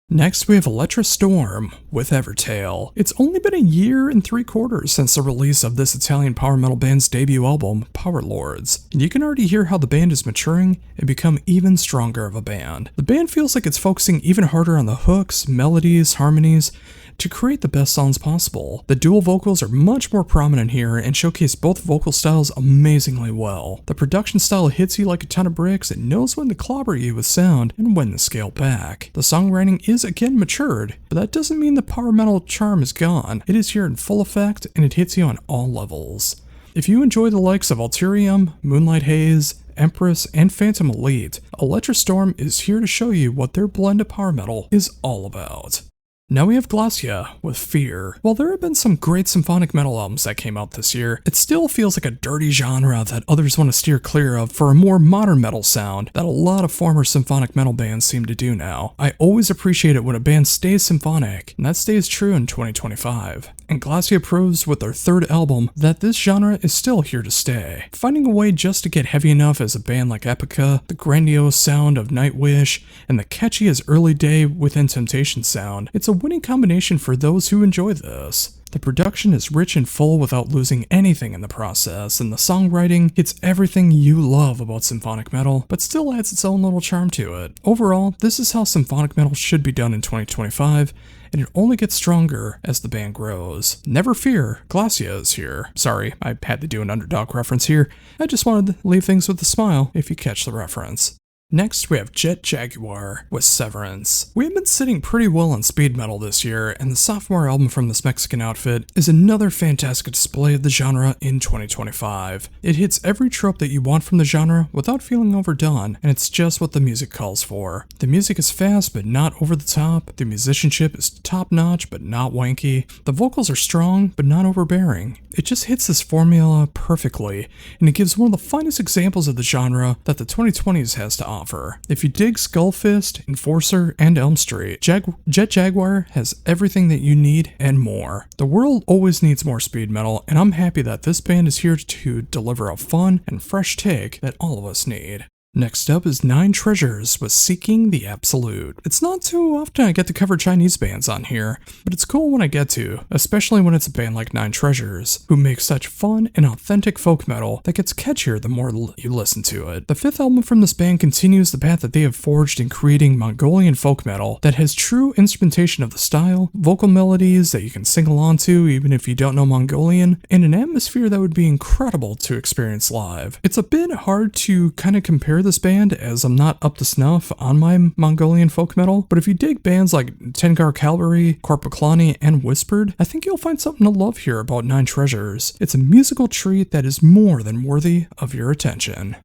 Next, we have Electra Storm with Evertale. It's only been a year and 3/4 since the release of this Italian power metal band's debut album, Power Lords, and you can already hear how the band is maturing and become even stronger of a band. The band feels like it's focusing even harder on the hooks, melodies, harmonies, to create the best songs possible. The dual vocals are much more prominent here and showcase both vocal styles amazingly well. The production style hits you like a ton of bricks and knows when to clobber you with sound and when to scale back. The songwriting is again matured, but that doesn't mean the power metal charm is gone. It is here in full effect and it hits you on all levels. If you enjoy the likes of Alterium, Moonlight Haze, Empress, and Phantom Elite, Electra Storm is here to show you what their blend of power metal is all about. Now we have Glacia with Fear. While there have been some great symphonic metal albums that came out this year, it still feels like a dirty genre that others want to steer clear of for a more modern metal sound that a lot of former symphonic metal bands seem to do now. I always appreciate it when a band stays symphonic, and that stays true in 2025. And Glacia proves with their 3rd album that this genre is still here to stay. Finding a way just to get heavy enough as a band like Epica, the grandiose sound of Nightwish, and the catchy as Early Day Within Temptation sound, it's a winning combination for those who enjoy this. The production is rich and full without losing anything in the process, and the songwriting hits everything you love about symphonic metal, but still adds its own little charm to it. Overall, this is how symphonic metal should be done in 2025, and it only gets stronger as the band grows. Never fear, Glacia is here. Sorry, I had to do an underdog reference here. I just wanted to leave things with a smile if you catch the reference. Next, we have Jet Jaguar with Severance. We have been sitting pretty well on speed metal this year, and the sophomore album from this Mexican outfit is another fantastic display of the genre in 2025. It hits every trope that you want from the genre without feeling overdone, and it's just what the music calls for. The music is fast but not over the top, the musicianship is top-notch but not wanky, the vocals are strong but not overbearing. It just hits this formula perfectly, and it gives one of the finest examples of the genre that the 2020s has to offer. If you dig Skullfist, Enforcer, and Elm Street, Jet Jaguar has everything that you need and more. The world always needs more speed metal, and I'm happy that this band is here to deliver a fun and fresh take that all of us need. Next up is Nine Treasures with Seeking the Absolute. It's not too often I get to cover Chinese bands on here, but it's cool when I get to, especially when it's a band like Nine Treasures, who makes such fun and authentic folk metal that gets catchier the more you listen to it. The fifth album from this band continues the path that they have forged in creating Mongolian folk metal that has true instrumentation of the style, vocal melodies that you can sing along to even if you don't know Mongolian, and an atmosphere that would be incredible to experience live. It's a bit hard to kind of compare this band as I'm not up to snuff on my Mongolian folk metal, but if you dig bands like Tengar Cavalry, Korpiklani, and Whispered, I think you'll find something to love here about Nine Treasures. It's a musical treat that is more than worthy of your attention.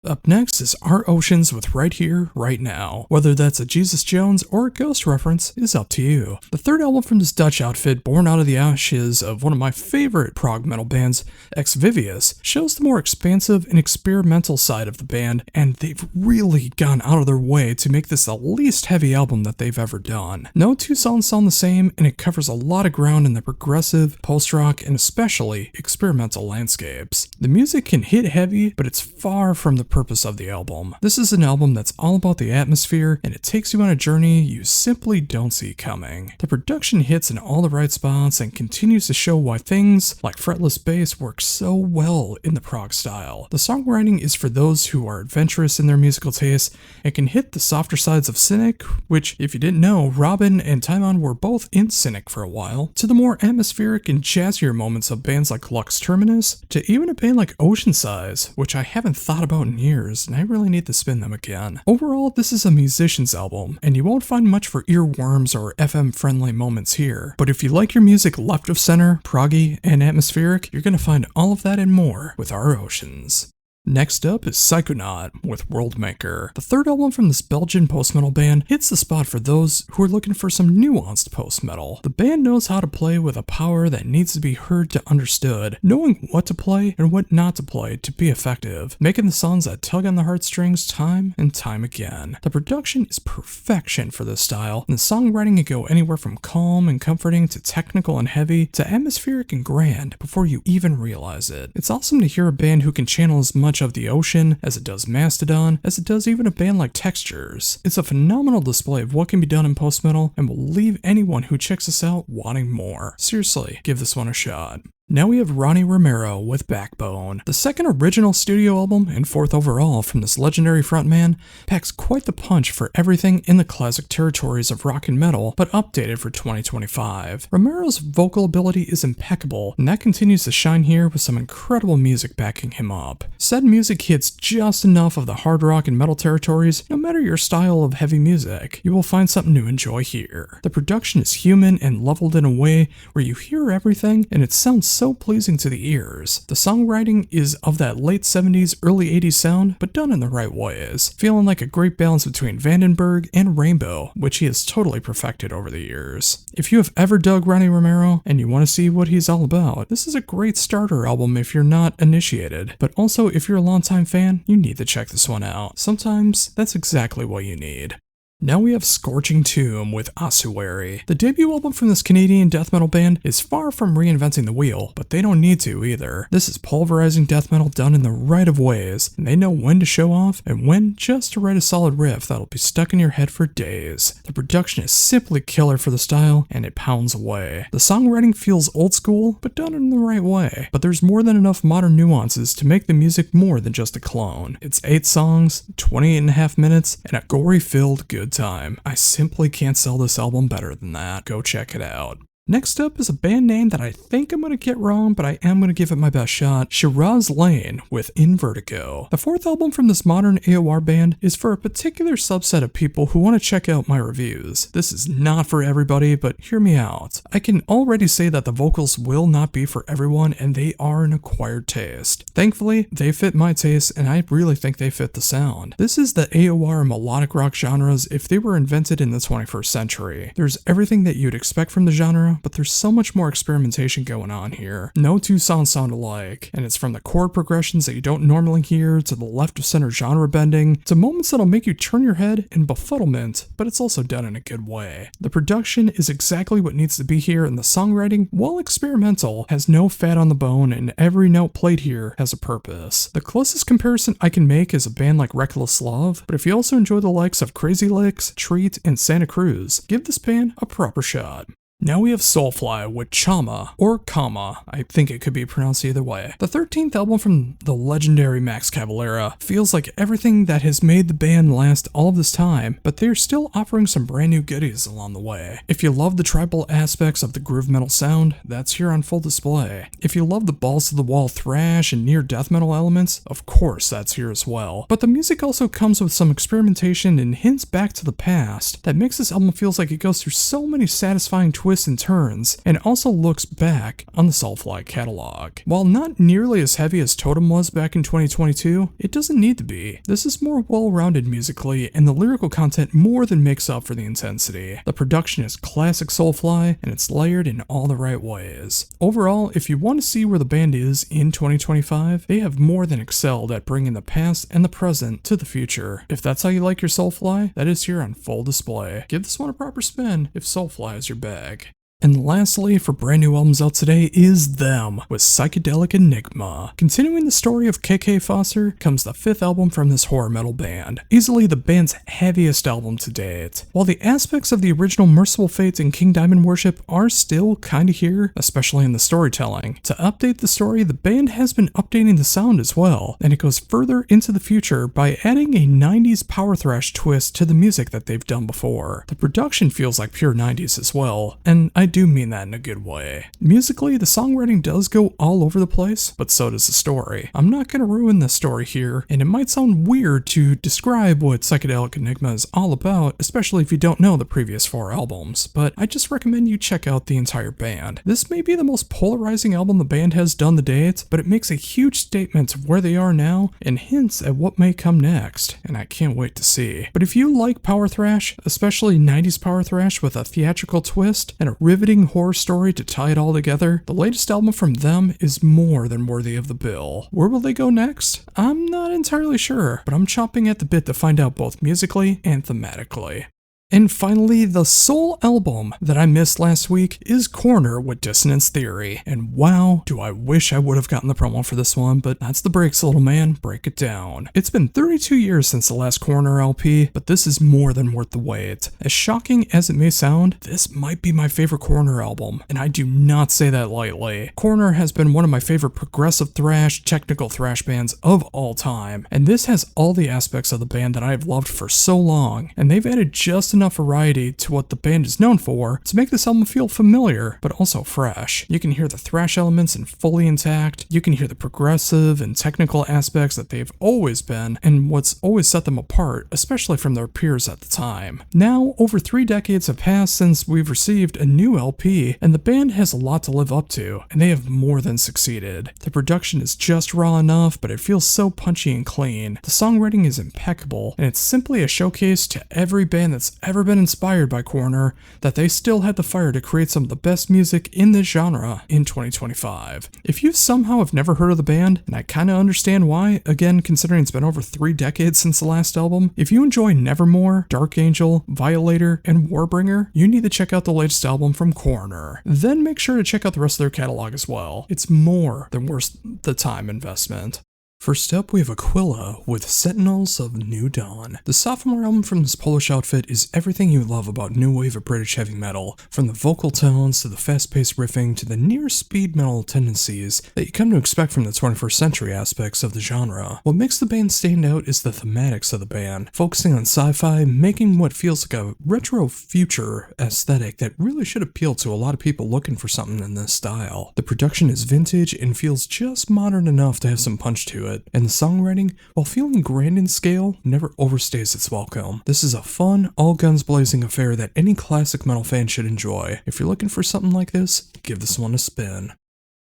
Up next is Our Oceans with Right Here, Right Now. Whether that's a Jesus Jones or a Ghost reference is up to you. The third album from this Dutch outfit, born out of the ashes of one of my favorite prog metal bands, Ex Vivius, shows the more expansive and experimental side of the band, and they've really gone out of their way to make this the least heavy album that they've ever done. No two songs sound the same, and it covers a lot of ground in the progressive, post-rock, and especially experimental landscapes. The music can hit heavy, but it's far from the purpose of the album. This is an album that's all about the atmosphere, and it takes you on a journey you simply don't see coming. The production hits in all the right spots and continues to show why things like fretless bass work so well in the prog style. The songwriting is for those who are adventurous in their musical taste and can hit the softer sides of Cynic, which, if you didn't know, Robin and Timon were both in Cynic for a while, to the more atmospheric and jazzier moments of bands like Lux Terminus, to even a band like Ocean Size, which I haven't thought about in years, and I really need to spin them again. Overall, this is a musician's album, and you won't find much for earworms or FM-friendly moments here. But if you like your music left of center, proggy, and atmospheric, you're going to find all of that and more with Our Oceans. Next up is Psychonaut with Worldmaker. The third album from this Belgian post-metal band hits the spot for those who are looking for some nuanced post-metal. The band knows how to play with a power that needs to be heard to understood, knowing what to play and what not to play to be effective, making the songs that tug on the heartstrings time and time again. The production is perfection for this style, and the songwriting can go anywhere from calm and comforting to technical and heavy to atmospheric and grand before you even realize it. It's awesome to hear a band who can channel as much of the ocean as it does Mastodon, as it does even a band like Textures. It's a phenomenal display of what can be done in post-metal and will leave anyone who checks this out wanting more. Seriously, give this one a shot. Now we have Ronnie Romero with Backbone. The second original studio album and fourth overall from this legendary frontman packs quite the punch for everything in the classic territories of rock and metal, but updated for 2025. Romero's vocal ability is impeccable, and that continues to shine here with some incredible music backing him up. Said music hits just enough of the hard rock and metal territories, no matter your style of heavy music. You will find something to enjoy here. The production is human and leveled in a way where you hear everything, and it sounds so pleasing to the ears. The songwriting is of that late 70s, early 80s sound, but done in the right ways, feeling like a great balance between Vandenberg and Rainbow, which he has totally perfected over the years. If you have ever dug Ronnie Romero and you want to see what he's all about, this is a great starter album if you're not initiated, but also if you're a longtime fan, you need to check this one out. Sometimes that's exactly what you need. Now we have Scorching Tomb with Ossuary. The debut album from this Canadian death metal band is far from reinventing the wheel, but they don't need to either. This is pulverizing death metal done in the right of ways, and they know when to show off and when just to write a solid riff that'll be stuck in your head for days. The production is simply killer for the style, and it pounds away. The songwriting feels old school, but done in the right way. But there's more than enough modern nuances to make the music more than just a clone. It's 8 songs, 28.5 minutes, and a gory-filled good time. I simply can't sell this album better than that. Go check it out. Next up is a band name that I think I'm going to get wrong, but I am going to give it my best shot, Shiraz Lane with In Vertigo. The fourth album from this modern AOR band is for a particular subset of people who want to check out my reviews. This is not for everybody, but hear me out. I can already say that the vocals will not be for everyone, and they are an acquired taste. Thankfully, they fit my taste, and I really think they fit the sound. This is the AOR and melodic rock genres if they were invented in the 21st century. There's everything that you'd expect from the genre, but there's so much more experimentation going on here. No two songs sound alike, and it's from the chord progressions that you don't normally hear, to the left of center genre bending, to moments that'll make you turn your head in befuddlement, but it's also done in a good way. The production is exactly what needs to be here, and the songwriting, while experimental, has no fat on the bone, and every note played here has a purpose. The closest comparison I can make is a band like Reckless Love, but if you also enjoy the likes of Crazy Licks, Treat, and Santa Cruz, give this band a proper shot. Now we have Soulfly with Chama, or Kama, I think it could be pronounced either way. The 13th album from the legendary Max Cavalera feels like everything that has made the band last all of this time, but they're still offering some brand new goodies along the way. If you love the tribal aspects of the groove metal sound, that's here on full display. If you love the balls to the wall thrash and near death metal elements, of course that's here as well. But the music also comes with some experimentation and hints back to the past that makes this album feels like it goes through so many satisfying twists and turns, and also looks back on the Soulfly catalog. While not nearly as heavy as Totem was back in 2022, it doesn't need to be. This is more well-rounded musically, and the lyrical content more than makes up for the intensity. The production is classic Soulfly, and it's layered in all the right ways. Overall, if you want to see where the band is in 2025, they have more than excelled at bringing the past and the present to the future. If that's how you like your Soulfly, that is here on full display. Give this one a proper spin if Soulfly is your bag. And lastly, for brand new albums out today is Them with Psychedelic Enigma. Continuing the story of KK Foster comes the fifth album from this horror metal band, easily the band's heaviest album to date. While the aspects of the original Merciful Fate and King Diamond Worship are still kinda here, especially in the storytelling, to update the story, the band has been updating the sound as well, and it goes further into the future by adding a 90s power thrash twist to the music that they've done before. The production feels like pure 90s as well, and I do mean that in a good way. Musically, the songwriting does go all over the place, but so does the story. I'm not going to ruin the story here, and it might sound weird to describe what Psychedelic Enigma is all about, especially if you don't know the previous 4 albums, but I just recommend you check out the entire band. This may be the most polarizing album the band has done to date, but it makes a huge statement of where they are now and hints at what may come next, and I can't wait to see. But if you like power thrash, especially 90s power thrash with a theatrical twist and a riveting horror story to tie it all together, the latest album from them is more than worthy of the bill. Where will they go next? I'm not entirely sure, but I'm chomping at the bit to find out both musically and thematically. And finally, the sole album that I missed last week is Corner with Dissonance Theory. And wow, do I wish I would have gotten the promo for this one, but that's the breaks, little man. Break it down. It's been 32 years since the last Corner LP, but this is more than worth the wait. As shocking as it may sound, this might be my favorite Corner album, and I do not say that lightly. Corner has been one of my favorite progressive thrash, technical thrash bands of all time, and this has all the aspects of the band that I have loved for so long, and they've added just enough variety to what the band is known for to make this album feel familiar, but also fresh. You can hear the thrash elements and fully intact, you can hear the progressive and technical aspects that they've always been, and what's always set them apart, especially from their peers at the time. Now, over 3 decades have passed since we've received a new LP, and the band has a lot to live up to, and they have more than succeeded. The production is just raw enough, but it feels so punchy and clean. The songwriting is impeccable, and it's simply a showcase to every band that's ever been inspired by Corner that they still had the fire to create some of the best music in this genre in 2025. If you somehow have never heard of the band, and I kinda understand why, again considering it's been over 3 decades since the last album, if you enjoy Nevermore, Dark Angel, Violator, and Warbringer, you need to check out the latest album from Corner. Then make sure to check out the rest of their catalog as well. It's more than worth the time investment. First up, we have Aquila with Sentinels of New Dawn. The sophomore album from this Polish outfit is everything you love about new wave of British heavy metal, from the vocal tones to the fast-paced riffing to the near speed metal tendencies that you come to expect from the 21st century aspects of the genre. What makes the band stand out is the thematics of the band, focusing on sci-fi, making what feels like a retro future aesthetic that really should appeal to a lot of people looking for something in this style. The production is vintage and feels just modern enough to have some punch to it, and the songwriting, while feeling grand in scale, never overstays its welcome. This is a fun, all guns blazing affair that any classic metal fan should enjoy. If you're looking for something like this, give this one a spin.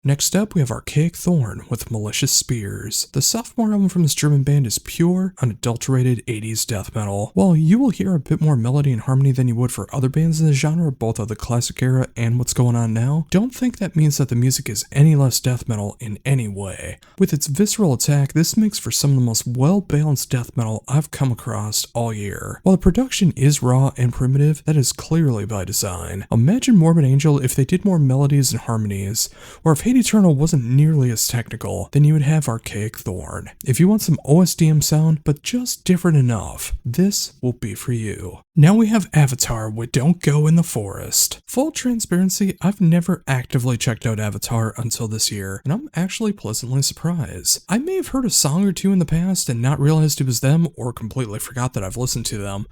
Next up, we have Archaic Thorn with Malicious Spears. The sophomore album from this German band is pure, unadulterated 80s death metal. While you will hear a bit more melody and harmony than you would for other bands in the genre, both of the classic era and what's going on now, don't think that means that the music is any less death metal in any way. With its visceral attack, this makes for some of the most well-balanced death metal I've come across all year. While the production is raw and primitive, that is clearly by design. Imagine Morbid Angel if they did more melodies and harmonies, or if Hate Eternal wasn't nearly as technical, then you would have Archaic Thorn. If you want some OSDM sound, but just different enough, this will be for you. Now we have Avatar with Don't Go in the Forest. Full transparency, I've never actively checked out Avatar until this year, and I'm actually pleasantly surprised. I may have heard a song or two in the past and not realized it was them, or completely forgot that I've listened to them.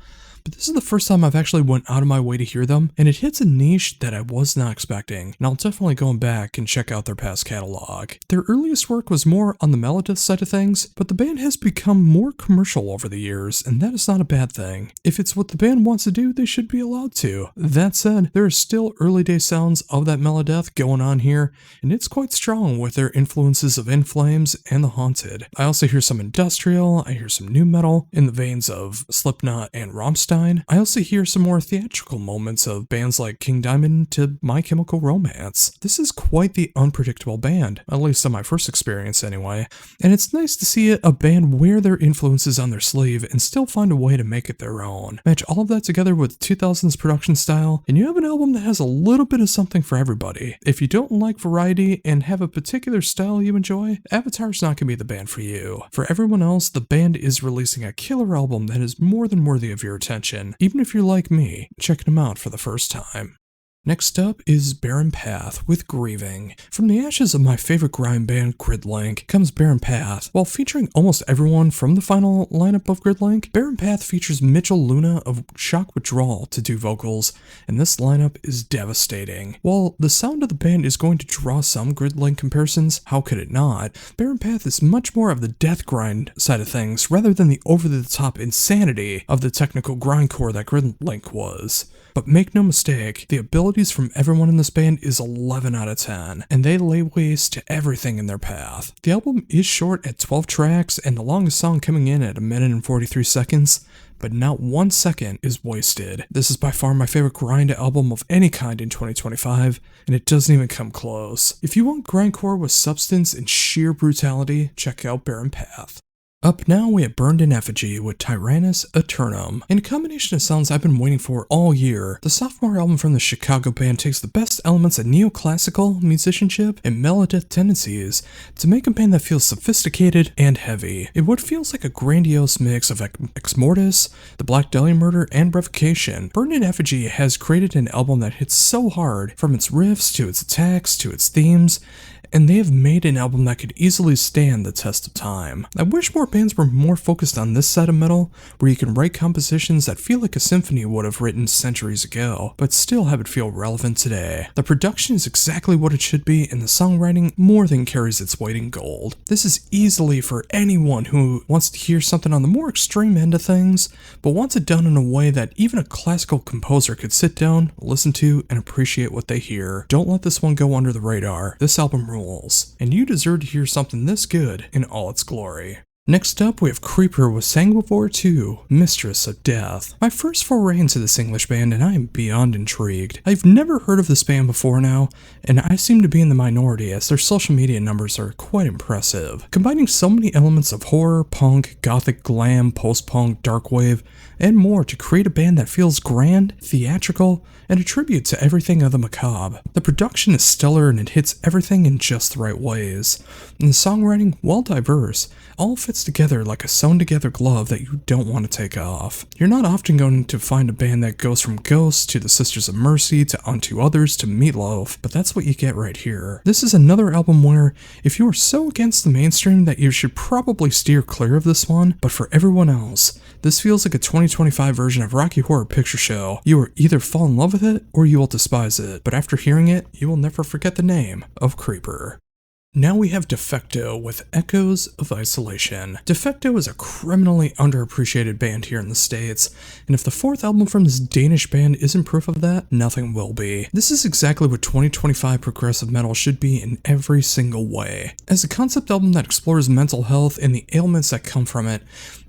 But this is the first time I've actually went out of my way to hear them, and it hits a niche that I was not expecting, and I'll definitely go back and check out their past catalog. Their earliest work was more on the melodic side of things, but the band has become more commercial over the years, and that is not a bad thing. If it's what the band wants to do, they should be allowed to. That said, there are still early day sounds of that melodeath going on here, and it's quite strong with their influences of In Flames and The Haunted. I also hear some industrial, I hear some nu metal, in the veins of Slipknot and Rammstein. I also hear some more theatrical moments of bands like King Diamond to My Chemical Romance. This is quite the unpredictable band, at least on my first experience anyway, and it's nice to see a band wear their influences on their sleeve and still find a way to make it their own. Match all of that together with 2000s production style, and you have an album that has a little bit of something for everybody. If you don't like variety and have a particular style you enjoy, Avatar's not going to be the band for you. For everyone else, the band is releasing a killer album that is more than worthy of your attention. Even if you're like me, checking them out for the first time. Next up is Barren Path with Grieving. From the ashes of my favorite grime band Gridlink comes Barren Path. While featuring almost everyone from the final lineup of Gridlink, Barren Path features Mitchell Luna of Shock Withdrawal to do vocals, and this lineup is devastating. While the sound of the band is going to draw some Gridlink comparisons, how could it not? Barren Path is much more of the death grind side of things rather than the over-the-top insanity of the technical grindcore that Gridlink was. But make no mistake, the abilities from everyone in this band is 11 out of 10, and they lay waste to everything in their path. The album is short at 12 tracks, and the longest song coming in at 1 minute and 43 seconds, but not 1 second is wasted. This is by far my favorite grind album of any kind in 2025, and it doesn't even come close. If you want grindcore with substance and sheer brutality, check out Barren Path. Up now we have Burned in Effigy with Tyrannus Eternum. In a combination of sounds I've been waiting for all year, the sophomore album from the Chicago band takes the best elements of neoclassical musicianship and melodeath tendencies to make a band that feels sophisticated and heavy. It what feels like a grandiose mix of Ex Mortis, the Black Dahlia Murder, and Revocation. Burned in Effigy has created an album that hits so hard, from its riffs to its attacks to its themes, and they have made an album that could easily stand the test of time. I wish more bands were more focused on this side of metal, where you can write compositions that feel like a symphony would have written centuries ago, but still have it feel relevant today. The production is exactly what it should be, and the songwriting more than carries its weight in gold. This is easily for anyone who wants to hear something on the more extreme end of things, but wants it done in a way that even a classical composer could sit down, listen to, and appreciate what they hear. Don't let this one go under the radar. This album rules, and you deserve to hear something this good in all its glory. Next up, we have Creeper with Sanguivore 2, Mistress of Death. My first foray into this English band, and I am beyond intrigued. I've never heard of this band before now, and I seem to be in the minority as their social media numbers are quite impressive. Combining so many elements of horror, punk, gothic glam, post-punk, darkwave, and more to create a band that feels grand, theatrical, and a tribute to everything of the macabre. The production is stellar and it hits everything in just the right ways. And the songwriting, while diverse, all fits together like a sewn together glove that you don't want to take off. You're not often going to find a band that goes from Ghost to the Sisters of Mercy to Unto Others to Meatloaf, but that's what you get right here. This is another album where, if you are so against the mainstream that you should probably steer clear of this one, but for everyone else, this feels like a 2025 version of Rocky Horror Picture Show. You will either fall in love with it or you will despise it, but after hearing it, you will never forget the name of Creeper. Now we have Defecto with Echoes of Isolation. Defecto is a criminally underappreciated band here in the States, and if the fourth album from this Danish band isn't proof of that, nothing will be. This is exactly what 2025 progressive metal should be in every single way. As a concept album that explores mental health and the ailments that come from it,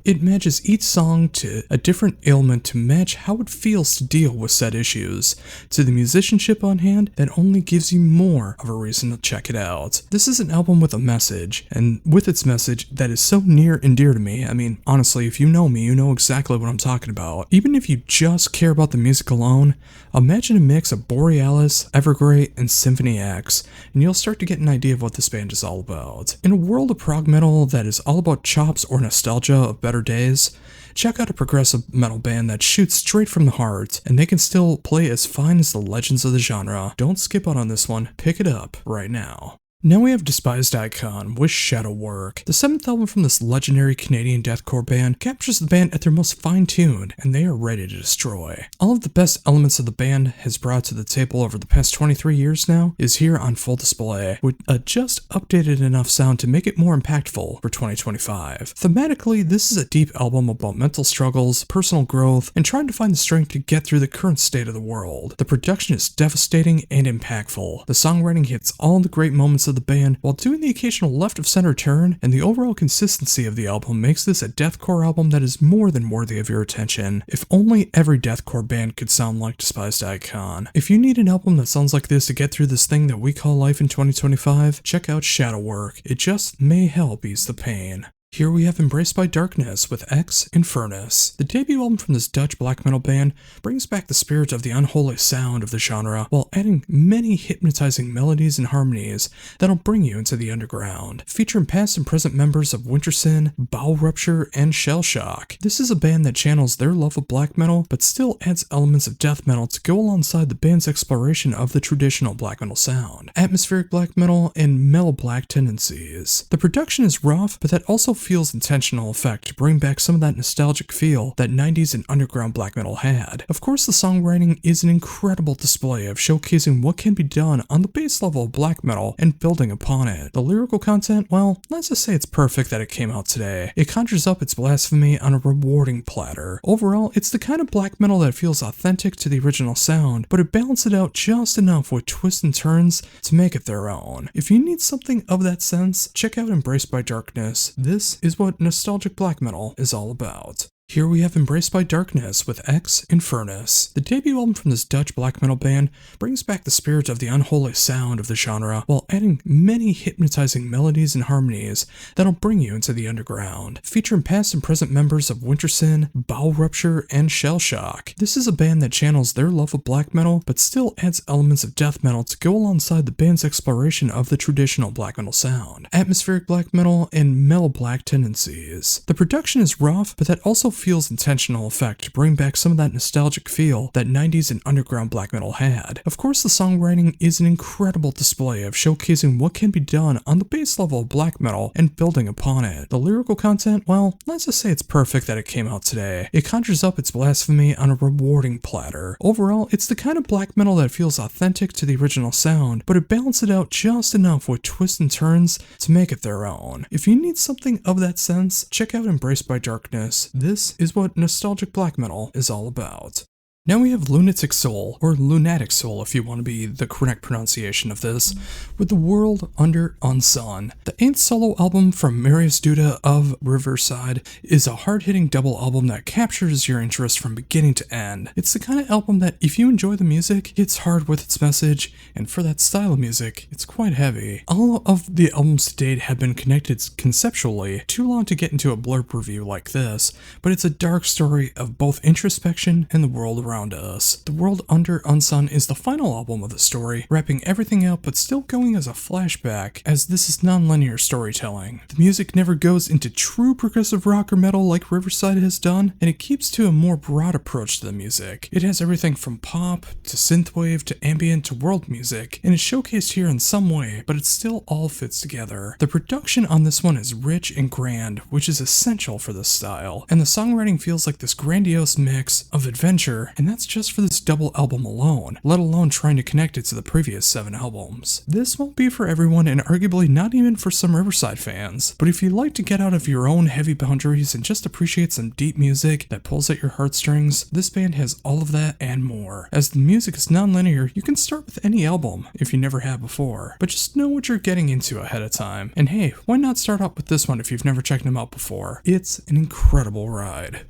it matches each song to a different ailment to match how it feels to deal with said issues, to the musicianship on hand that only gives you more of a reason to check it out. This is an album with a message, and with its message that is so near and dear to me. I mean, honestly, if you know me, you know exactly what I'm talking about. Even if you just care about the music alone, imagine a mix of Borealis, Evergrey, and Symphony X, and you'll start to get an idea of what this band is all about. In a world of prog metal that is all about chops or nostalgia of better days, check out a progressive metal band that shoots straight from the heart, and they can still play as fine as the legends of the genre. Don't skip out on this one, pick it up right now. Now we have Despised Icon with Shadow Work. The seventh album from this legendary Canadian deathcore band captures the band at their most fine-tuned, and they are ready to destroy. All of the best elements of the band has brought to the table over the past 23 years now is here on full display, with a just updated enough sound to make it more impactful for 2025. Thematically, this is a deep album about mental struggles, personal growth, and trying to find the strength to get through the current state of the world. The production is devastating and impactful. The songwriting hits all the great moments of the band while doing the occasional left of center turn, and the overall consistency of the album makes this a deathcore album that is more than worthy of your attention. If only every deathcore band could sound like Despised Icon. If you need an album that sounds like this to get through this thing that we call life in 2025, check out Shadow Work. It just may help ease the pain. Here we have Embraced by Darkness with Ex Infernus. The debut album from this Dutch black metal band brings back the spirit of the unholy sound of the genre while adding many hypnotizing melodies and harmonies that'll bring you into the underground. Featuring past and present members of Winter Sin, Bowel Rupture, and Shell Shock. This is a band that channels their love of black metal but still adds elements of death metal to go alongside the band's exploration of the traditional black metal sound, atmospheric black metal, and mellow black tendencies. The production is rough, but that also feels intentional effect to bring back some of that nostalgic feel that 90s and underground black metal had. Of course, the songwriting is an incredible display of showcasing what can be done on the base level of black metal and building upon it. The lyrical content, well, let's just say it's perfect that it came out today. It conjures up its blasphemy on a rewarding platter. Overall, it's the kind of black metal that feels authentic to the original sound, but it balances it out just enough with twists and turns to make it their own. If you need something of that sense, check out Embraced by Darkness. This is what nostalgic black metal is all about. Here we have Embraced by Darkness with Ex Infernus. The debut album from this Dutch black metal band brings back the spirit of the unholy sound of the genre while adding many hypnotizing melodies and harmonies that'll bring you into the underground. Featuring past and present members of Winter Sin, Bowel Rupture, and Shell Shock. This is a band that channels their love of black metal but still adds elements of death metal to go alongside the band's exploration of the traditional black metal sound, atmospheric black metal, and mellow black tendencies. The production is rough, but that also feels intentional effect to bring back some of that nostalgic feel that 90s and underground black metal had. Of course, the songwriting is an incredible display of showcasing what can be done on the base level of black metal and building upon it. The lyrical content, well, let's just say it's perfect that it came out today. It conjures up its blasphemy on a rewarding platter. Overall, it's the kind of black metal that feels authentic to the original sound, but it balances it out just enough with twists and turns to make it their own. If you need something of that sense, check out Embraced by Darkness. This is what nostalgic black metal is all about. Now we have Lunatic Soul, or Lunatic Soul if you want to be the correct pronunciation of this, with The World Under Unsun. The 8th solo album from Marius Duda of Riverside is a hard-hitting double album that captures your interest from beginning to end. It's the kind of album that, if you enjoy the music, hits hard with its message, and for that style of music, it's quite heavy. All of the albums to date have been connected conceptually, too long to get into a blurb review like this, but it's a dark story of both introspection and the world around us. The World Under Unsun is the final album of the story, wrapping everything up but still going as a flashback, as this is non-linear storytelling. The music never goes into true progressive rock or metal like Riverside has done, and it keeps to a more broad approach to the music. It has everything from pop, to synthwave, to ambient, to world music, and is showcased here in some way, but it still all fits together. The production on this one is rich and grand, which is essential for this style, and the songwriting feels like this grandiose mix of adventure, and that's just for this double album alone, let alone trying to connect it to the previous 7 albums. This won't be for everyone, and arguably not even for some Riverside fans, but if you like to get out of your own heavy boundaries and just appreciate some deep music that pulls at your heartstrings, this band has all of that and more. As the music is non-linear, you can start with any album if you never have before, but just know what you're getting into ahead of time. And hey, why not start out with this one if you've never checked them out before? It's an incredible ride.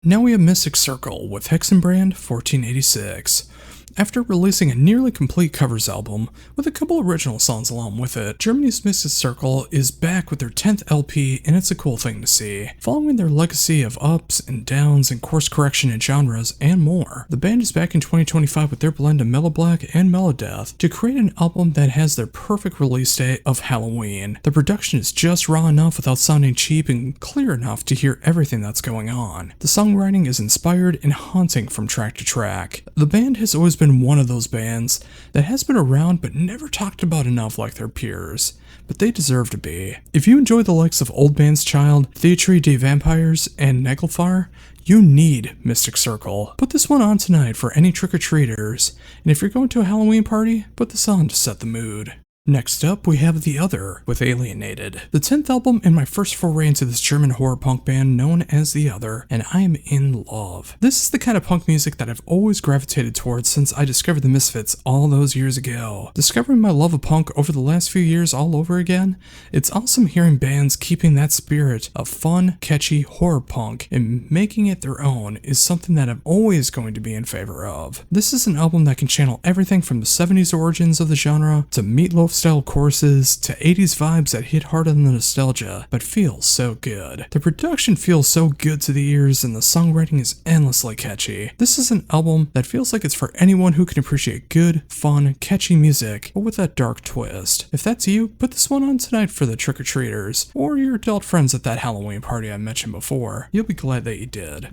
Now we have Mystic Circle with Hexenbrand 1486. After releasing a nearly complete covers album, with a couple original songs along with it, Germany's Mystic Circle is back with their 10th LP, and it's a cool thing to see. Following their legacy of ups and downs and course correction in genres and more, the band is back in 2025 with their blend of mellow black and mellow death to create an album that has their perfect release date of Halloween. The production is just raw enough without sounding cheap and clear enough to hear everything that's going on. The songwriting is inspired and haunting from track to track. The band has always been one of those bands that has been around but never talked about enough like their peers, but they deserve to be. If you enjoy the likes of Old Man's Child, Theatre des Vampires, and Nagelfar, you need Mystic Circle. Put this one on tonight for any trick-or-treaters, and if you're going to a Halloween party, put this on to set the mood. Next up, we have The Other with Alienated, the 10th album and my first foray into this German horror punk band known as The Other, and I am in love. This is the kind of punk music that I've always gravitated towards since I discovered the Misfits all those years ago. Discovering my love of punk over the last few years all over again, it's awesome hearing bands keeping that spirit of fun, catchy horror punk and making it their own is something that I'm always going to be in favor of. This is an album that can channel everything from the 70s origins of the genre to Meatloaf style choruses to 80s vibes that hit hard on the nostalgia, but feels so good. The production feels so good to the ears and the songwriting is endlessly catchy. This is an album that feels like it's for anyone who can appreciate good, fun, catchy music, but with that dark twist. If that's you, put this one on tonight for the trick-or-treaters, or your adult friends at that Halloween party I mentioned before. You'll be glad that you did.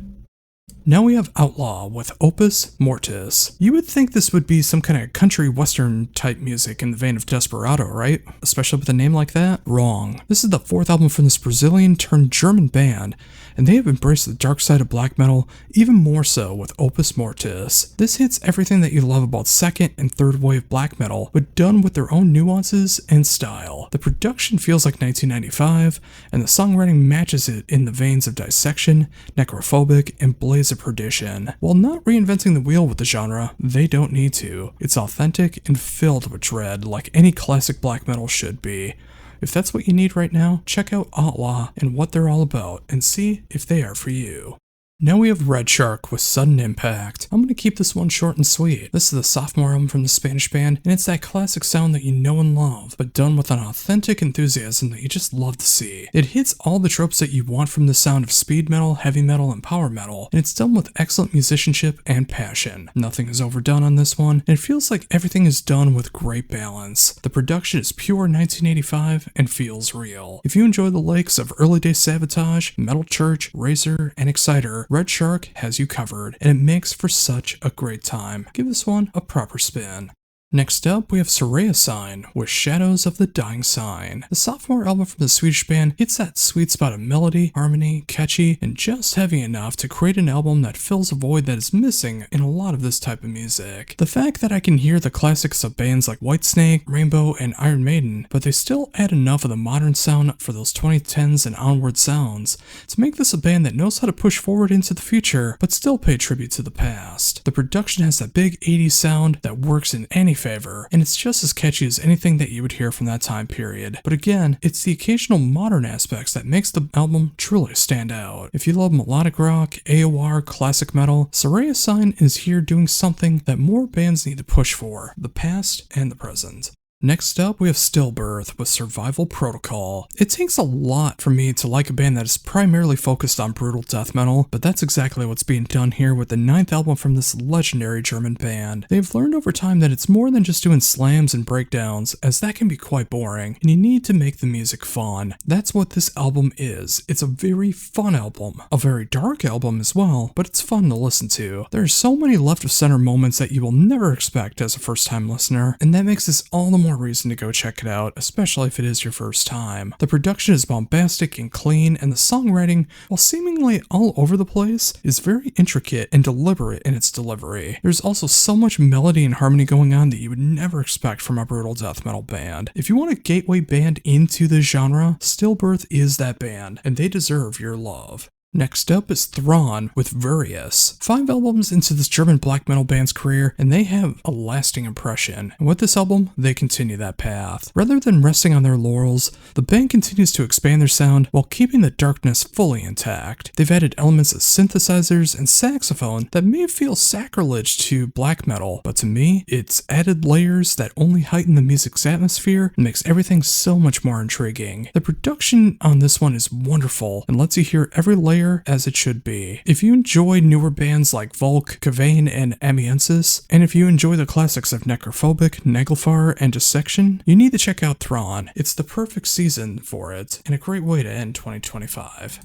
Now we have Outlaw with Opus Mortis. You would think this would be some kind of country western type music in the vein of Desperado, right? Especially with a name like that? Wrong. This is the 4th album from this Brazilian turned German band, and they have embraced the dark side of black metal even more so with Opus Mortis. This hits everything that you love about 2nd and 3rd wave black metal, but done with their own nuances and style. The production feels like 1995, and the songwriting matches it in the veins of Dissection, Necrophobic, and Blaze of Perdition. While not reinventing the wheel with the genre, they don't need to. It's authentic and filled with dread like any classic black metal should be. If that's what you need right now, check out Outlaw and what they're all about and see if they are for you. Now we have Red Shark with Sudden Impact. I'm going to keep this one short and sweet. This is the sophomore album from the Spanish band, and it's that classic sound that you know and love, but done with an authentic enthusiasm that you just love to see. It hits all the tropes that you want from the sound of speed metal, heavy metal, and power metal, and it's done with excellent musicianship and passion. Nothing is overdone on this one, and it feels like everything is done with great balance. The production is pure 1985 and feels real. If you enjoy the likes of Early Day Sabotage, Metal Church, Razor, and Exciter, Red Shark has you covered, and it makes for such a great time. Give this one a proper spin. Next up, we have Soraya Sign with Shadows of the Dying Sign. The sophomore album from the Swedish band hits that sweet spot of melody, harmony, catchy, and just heavy enough to create an album that fills a void that is missing in a lot of this type of music. The fact that I can hear the classics of bands like Whitesnake, Rainbow, and Iron Maiden, but they still add enough of the modern sound for those 2010s and onward sounds to make this a band that knows how to push forward into the future, but still pay tribute to the past. The production has that big 80s sound that works in any favor, and it's just as catchy as anything that you would hear from that time period. But again, it's the occasional modern aspects that makes the album truly stand out. If you love melodic rock, AOR, classic metal, Soraya Sign is here doing something that more bands need to push for, the past and the present. Next up, we have Stillbirth with Survival Protocol. It takes a lot for me to like a band that is primarily focused on brutal death metal, but that's exactly what's being done here with the 9th album from this legendary German band. They've learned over time that it's more than just doing slams and breakdowns, as that can be quite boring, and you need to make the music fun. That's what this album is. It's a very fun album. A very dark album as well, but it's fun to listen to. There are so many left of center moments that you will never expect as a first time listener, and that makes this all the more reason to go check it out, especially if it is your first time. The production is bombastic and clean, and the songwriting, while seemingly all over the place, is very intricate and deliberate in its delivery. There's also so much melody and harmony going on that you would never expect from a brutal death metal band. If you want a gateway band into the genre, Stillbirth is that band, and they deserve your love. Next up is Thrawn with Various. 5 albums into this German black metal band's career, and they have a lasting impression. And with this album, they continue that path. Rather than resting on their laurels, the band continues to expand their sound while keeping the darkness fully intact. They've added elements of synthesizers and saxophone that may feel sacrilege to black metal, but to me, it's added layers that only heighten the music's atmosphere and makes everything so much more intriguing. The production on this one is wonderful and lets you hear every layer as it should be. If you enjoy newer bands like Volk, Cavain, and Amiensis, and if you enjoy the classics of Necrophobic, Naglfar, and Dissection, you need to check out Thrawn. It's the perfect season for it, and a great way to end 2025.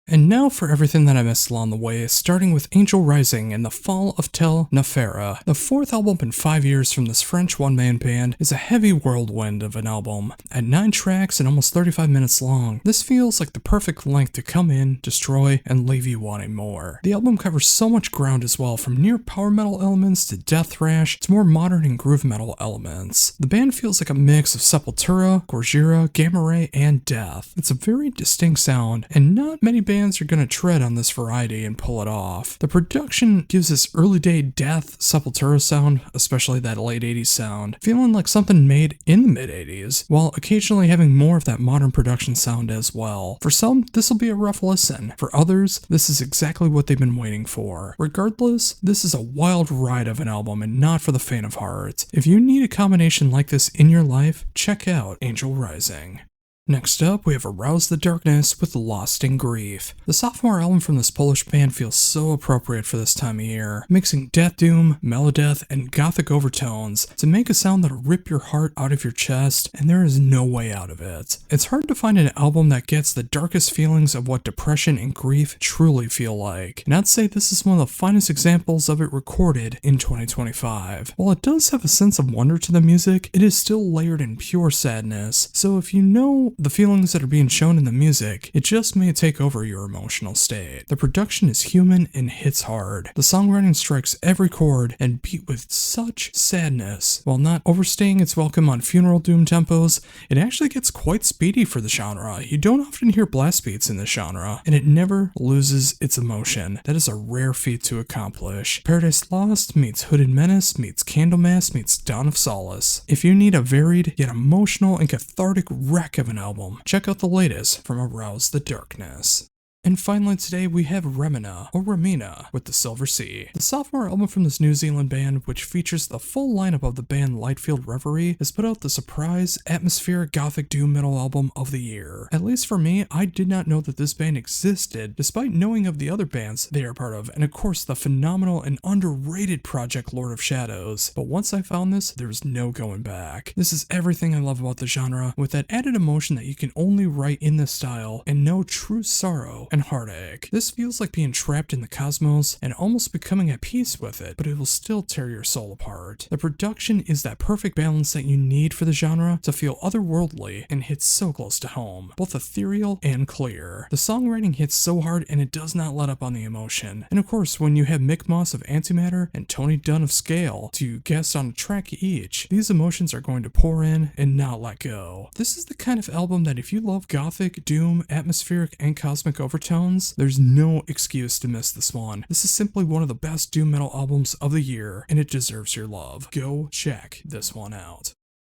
And now for everything that I missed along the way, starting with Angel Rising and the Fall of Tel Nefera. The 4th album in 5 years from this French one-man band is a heavy whirlwind of an album. At 9 tracks and almost 35 minutes long, this feels like the perfect length to come in, destroy, and leave you wanting more. The album covers so much ground as well, from near power metal elements to death thrash to more modern and groove metal elements. The band feels like a mix of Sepultura, Gojira, Gamma Ray, and Death. It's a very distinct sound, and not many bands are going to tread on this variety and pull it off. The production gives this early day Death Sepultura sound, especially that late 80s sound, feeling like something made in the mid 80s, while occasionally having more of that modern production sound as well. For some, this will be a rough listen. For others, this is exactly what they've been waiting for. Regardless, this is a wild ride of an album and not for the faint of heart. If you need a combination like this in your life, check out Angel Rising. Next up, we have Arouse the Darkness with Lost in Grief. The sophomore album from this Polish band feels so appropriate for this time of year, mixing death doom, melodeath, and gothic overtones to make a sound that'll rip your heart out of your chest, and there is no way out of it. It's hard to find an album that gets the darkest feelings of what depression and grief truly feel like, and I'd say this is one of the finest examples of it recorded in 2025. While it does have a sense of wonder to the music, it is still layered in pure sadness, so if you know the feelings that are being shown in the music, it just may take over your emotional state. The production is human and hits hard. The songwriting strikes every chord and beat with such sadness. While not overstaying its welcome on funeral doom tempos, it actually gets quite speedy for the genre. You don't often hear blast beats in this genre, and it never loses its emotion. That is a rare feat to accomplish. Paradise Lost meets Hooded Menace meets Candlemass meets Dawn of Solace. If you need a varied yet emotional and cathartic wreck of an album, check out the latest from Arouse the Darkness. And finally today we have Remina, or Remina, with The Silver Sea. The sophomore album from this New Zealand band, which features the full lineup of the band Lightfield Reverie, has put out the surprise, atmospheric gothic doom metal album of the year. At least for me, I did not know that this band existed, despite knowing of the other bands they are part of, and of course the phenomenal and underrated project Lord of Shadows. But once I found this, there was no going back. This is everything I love about the genre, with that added emotion that you can only write in this style, and no true sorrow and heartache. This feels like being trapped in the cosmos and almost becoming at peace with it, but it will still tear your soul apart. The production is that perfect balance that you need for the genre to feel otherworldly and hit so close to home, both ethereal and clear. The songwriting hits so hard and it does not let up on the emotion. And of course, when you have Mick Moss of Antimatter and Tony Dunn of Scale to guest on a track each, these emotions are going to pour in and not let go. This is the kind of album that if you love gothic, doom, atmospheric, and cosmic overtones, there's no excuse to miss this one. This is simply one of the best doom metal albums of the year, and it deserves your love. Go check this one out.